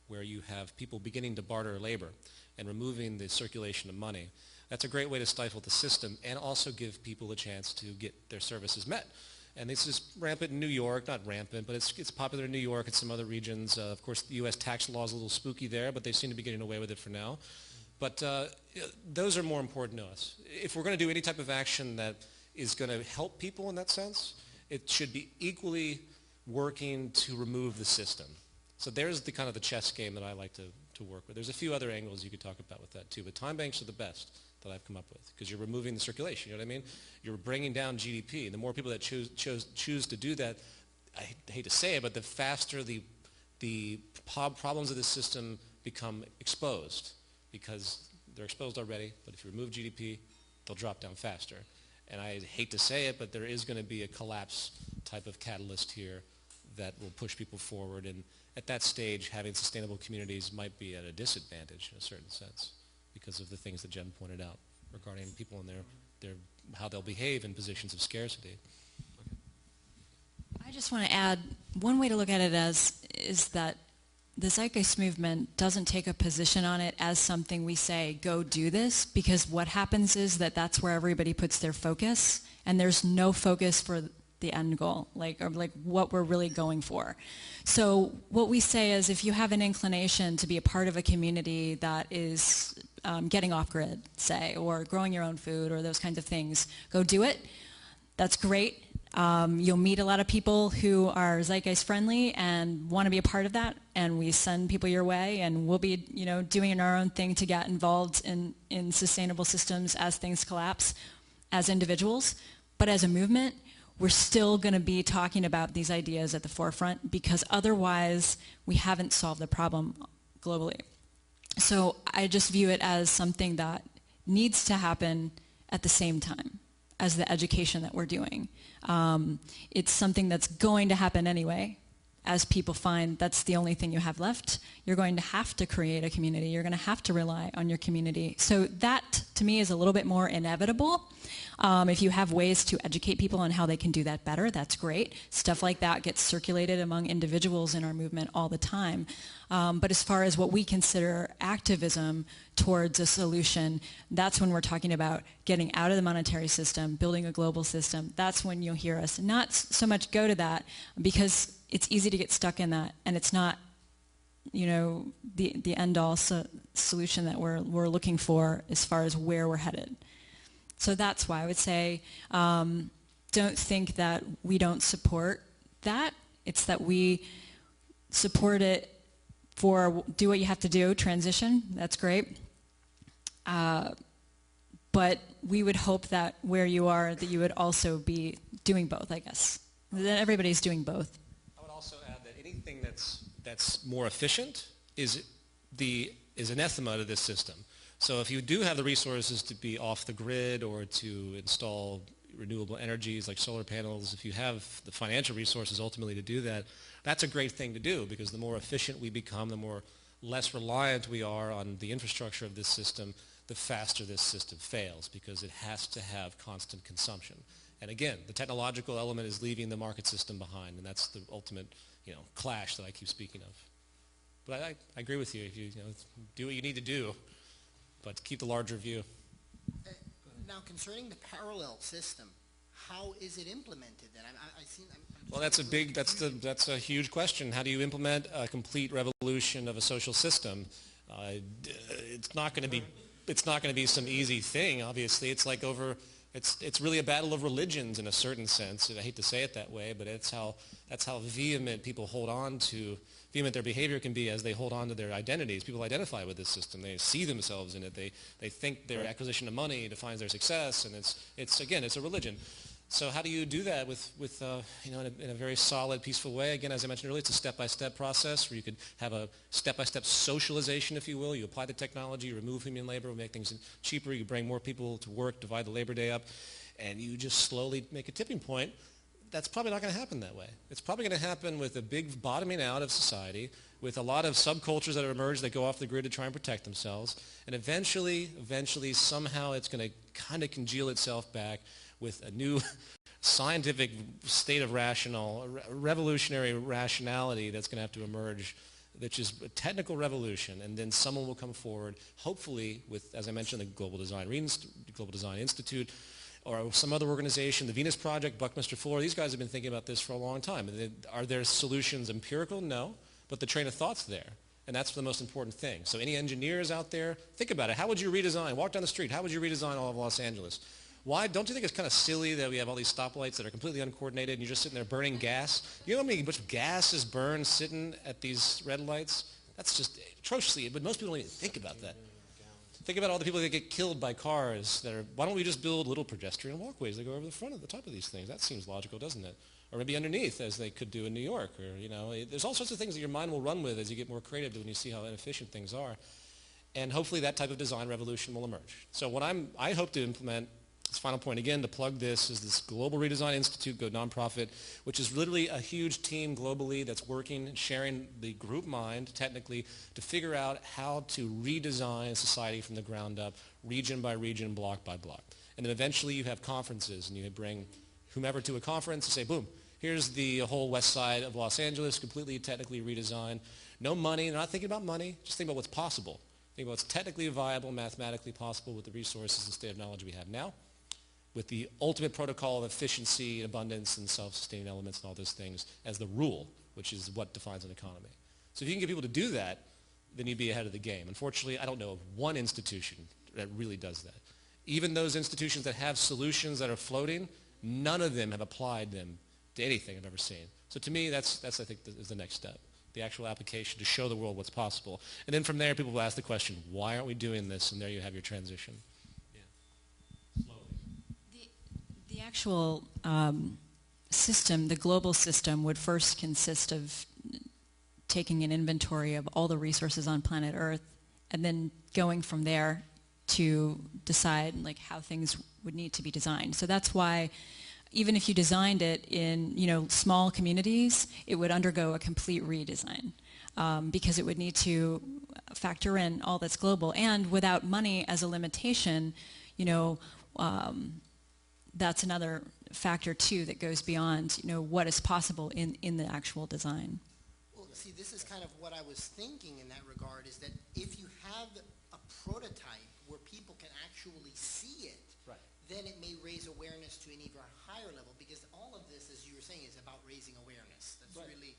where you have people beginning to barter labor and removing the circulation of money? That's a great way to stifle the system and also give people a chance to get their services met. And this is rampant in New York, not rampant, but it's popular in New York and some other regions. Of course, the U.S. tax law is a little spooky there, but they seem to be getting away with it for now. But those are more important to us. If we're going to do any type of action that is going to help people in that sense, it should be equally working to remove the system. So there's the kind of the chess game that I like to work with. There's a few other angles you could talk about with that too, but time banks are the best that I've come up with, because you're removing the circulation, you know what I mean? You're bringing down GDP. The more people that choose to do that, I hate to say it, but the faster the problems of the system become exposed, because they're exposed already, but if you remove GDP, they'll drop down faster. And I hate to say it, but there is going to be a collapse type of catalyst here that will push people forward. And at that stage, having sustainable communities might be at a disadvantage in a certain sense, because of the things that Jen pointed out regarding people in their how they'll behave in positions of scarcity. I just want to add, one way to look at it is that the Zeitgeist movement doesn't take a position on it as something we say, go do this, because what happens is that that's where everybody puts their focus, and there's no focus for the end goal, or what we're really going for. So what we say is, if you have an inclination to be a part of a community that is getting off-grid, say, or growing your own food, or those kinds of things, go do it. That's great. You'll meet a lot of people who are Zeitgeist friendly and want to be a part of that, and we send people your way, and we'll be doing our own thing to get involved in sustainable systems as things collapse as individuals. But as a movement, we're still going to be talking about these ideas at the forefront, because otherwise we haven't solved the problem globally. So I just view it as something that needs to happen at the same time as the education that we're doing. It's something that's going to happen anyway. As people find that's the only thing you have left, you're going to have to create a community. You're going to have to rely on your community. So that, to me, is a little bit more inevitable. If you have ways to educate people on how they can do that better, that's great. Stuff like that gets circulated among individuals in our movement all the time. But as far as what we consider activism towards a solution, that's when we're talking about getting out of the monetary system, building a global system. That's when you'll hear us not so much go to that, because it's easy to get stuck in that, and it's not, the end-all solution that we're looking for as far as where we're headed. So that's why I would say, don't think that we don't support that. It's that we support it for do what you have to do, transition, that's great. But we would hope that where you are, that you would also be doing both, I guess. That everybody's doing both. I would also add that anything that's more efficient is anathema to this system. So if you do have the resources to be off the grid or to install renewable energies like solar panels, if you have the financial resources ultimately to do that, that's a great thing to do, because the more efficient we become, the more less reliant we are on the infrastructure of this system, the faster this system fails, because it has to have constant consumption. And again, the technological element is leaving the market system behind, and that's the ultimate clash that I keep speaking of. But I agree with you. If you do what you need to do, but keep the larger view. Now, concerning the parallel system, how is it implemented then? Well, that's a huge question. How do you implement a complete revolution of a social system? It's not going to be some easy thing. Obviously, it's really a battle of religions in a certain sense. I hate to say it that way, but that's how vehement people hold on to. Vehement their behavior can be as they hold on to their identities. People identify with this system. They see themselves in it. They think their acquisition of money defines their success, and it's a religion. So how do you do that in a very solid, peaceful way? Again, as I mentioned earlier, it's a step-by-step process where you could have a step-by-step socialization, if you will. You apply the technology, you remove human labor, make things cheaper, you bring more people to work, divide the labor day up, and you just slowly make a tipping point. That's probably not going to happen that way. It's probably going to happen with a big bottoming out of society, with a lot of subcultures that emerge that go off the grid to try and protect themselves, and eventually, somehow it's going to kind of congeal itself back with a new scientific state of revolutionary rationality that's going to have to emerge, which is a technical revolution, and then someone will come forward, hopefully with, as I mentioned, the Global Design Institute, or some other organization, the Venus Project, Buckminster Fuller. These guys have been thinking about this for a long time. Are their solutions empirical? No, but the train of thought's there. And that's the most important thing. So any engineers out there, think about it. How would you redesign? Walk down the street. How would you redesign all of Los Angeles? Why? Don't you think it's kind of silly that we have all these stoplights that are completely uncoordinated and you're just sitting there burning gas? You know how much gas is burned sitting at these red lights? That's just atrociously, but most people don't even think about that. Think about all the people that get killed by cars why don't we just build little pedestrian walkways that go over the top of these things? That seems logical, doesn't it? Or maybe underneath, as they could do in New York. Or, there's all sorts of things that your mind will run with as you get more creative when you see how inefficient things are. And hopefully that type of design revolution will emerge. So what I hope to implement, this final point again, to plug this, is this Global Redesign Institute, go nonprofit, which is literally a huge team globally that's working and sharing the group mind technically to figure out how to redesign society from the ground up, region by region, block by block. And then eventually you have conferences, and you bring whomever to a conference and say, boom, here's the whole west side of Los Angeles, completely technically redesigned. No money, they're not thinking about money, just think about what's possible. Think about what's technically viable, mathematically possible with the resources and state of knowledge we have now, with the ultimate protocol of efficiency, abundance, and self-sustaining elements and all those things as the rule, which is what defines an economy. So if you can get people to do that, then you'd be ahead of the game. Unfortunately, I don't know of one institution that really does that. Even those institutions that have solutions that are floating, none of them have applied them to anything I've ever seen. So to me, that's I think, is the next step, the actual application to show the world what's possible. And then from there, people will ask the question, why aren't we doing this? And there you have your transition. The actual system, the global system, would first consist of taking an inventory of all the resources on planet Earth and then going from there to decide like how things would need to be designed. So that's why even if you designed it in small communities, it would undergo a complete redesign because it would need to factor in all that's global. And without money as a limitation, that's another factor too that goes beyond what is possible in the actual design. Well, see, this is kind of what I was thinking in that regard, is that if you have a prototype where people can actually see it, right, then it may raise awareness to an even higher level, because all of this, as you were saying, is about raising awareness. That's right. Really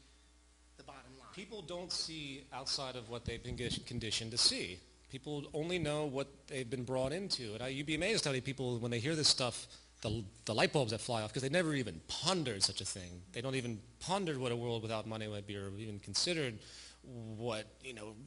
the bottom line. People don't see outside of what they've been conditioned to see. People only know what they've been brought into. And you'd be amazed how many people, when they hear this stuff, the light bulbs that fly off, because they never even pondered such a thing. They don't even ponder what a world without money would be, or even considered what,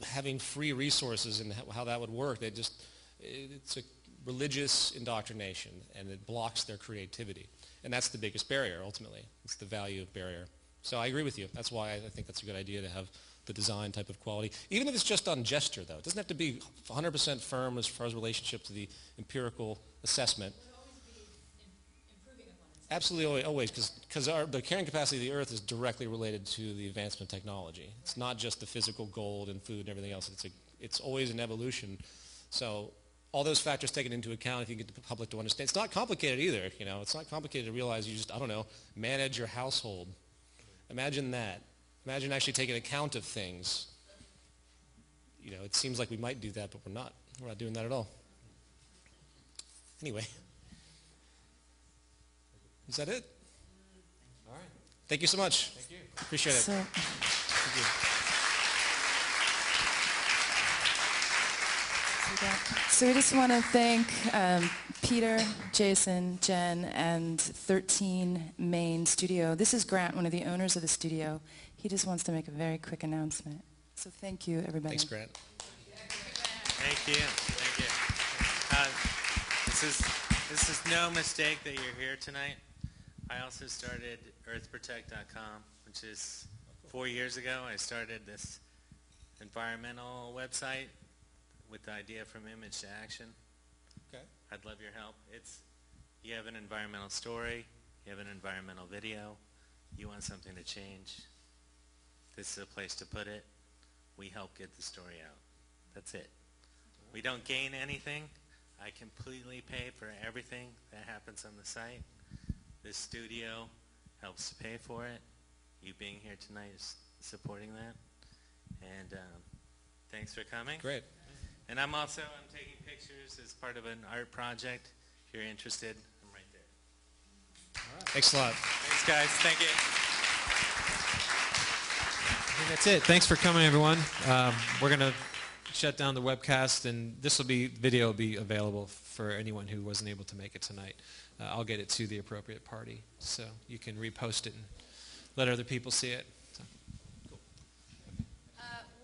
having free resources and how that would work. It's a religious indoctrination, and it blocks their creativity. And that's the biggest barrier, ultimately. It's the value of barrier. So I agree with you. That's why I think that's a good idea to have the design type of quality. Even if it's just on gesture, though. It doesn't have to be 100% firm as far as relationship to the empirical assessment. Absolutely, always, because the carrying capacity of the Earth is directly related to the advancement of technology. It's not just the physical gold and food and everything else. It's always an evolution. So all those factors taken into account, if you get the public to understand. It's not complicated either. It's not complicated to realize you just, manage your household. Imagine that. Imagine actually taking account of things. It seems like we might do that, but we're not. We're not doing that at all. Anyway. Is that it? All right. Thank you so much. Thank you. Appreciate it. Thank you. So we just want to thank Peter, Jason, Jen, and 13 Main Studio. This is Grant, one of the owners of the studio. He just wants to make a very quick announcement. So thank you, everybody. Thanks, Grant. Thank you. Thank you. This is no mistake that you're here tonight. I also started earthprotect.com, which is 4 years ago. I started this environmental website with the idea from image to action. Okay. I'd love your help. You have an environmental story, you have an environmental video, you want something to change, this is a place to put it. We help get the story out. That's it. We don't gain anything. I completely pay for everything that happens on the site. This studio helps to pay for it. You being here tonight is supporting that. And thanks for coming. Great. And I'm taking pictures as part of an art project. If you're interested, I'm right there. All right. Thanks a lot. Thanks, guys. Thank you. And that's it. Thanks for coming, everyone. We're going to shut down the webcast, and video will be available for anyone who wasn't able to make it tonight. I'll get it to the appropriate party, so you can repost it and let other people see it. So, cool.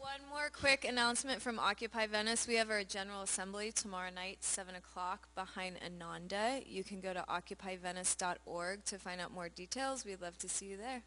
One more quick announcement from Occupy Venice. We have our General Assembly tomorrow night, 7 o'clock, behind Ananda. You can go to occupyvenice.org to find out more details. We'd love to see you there.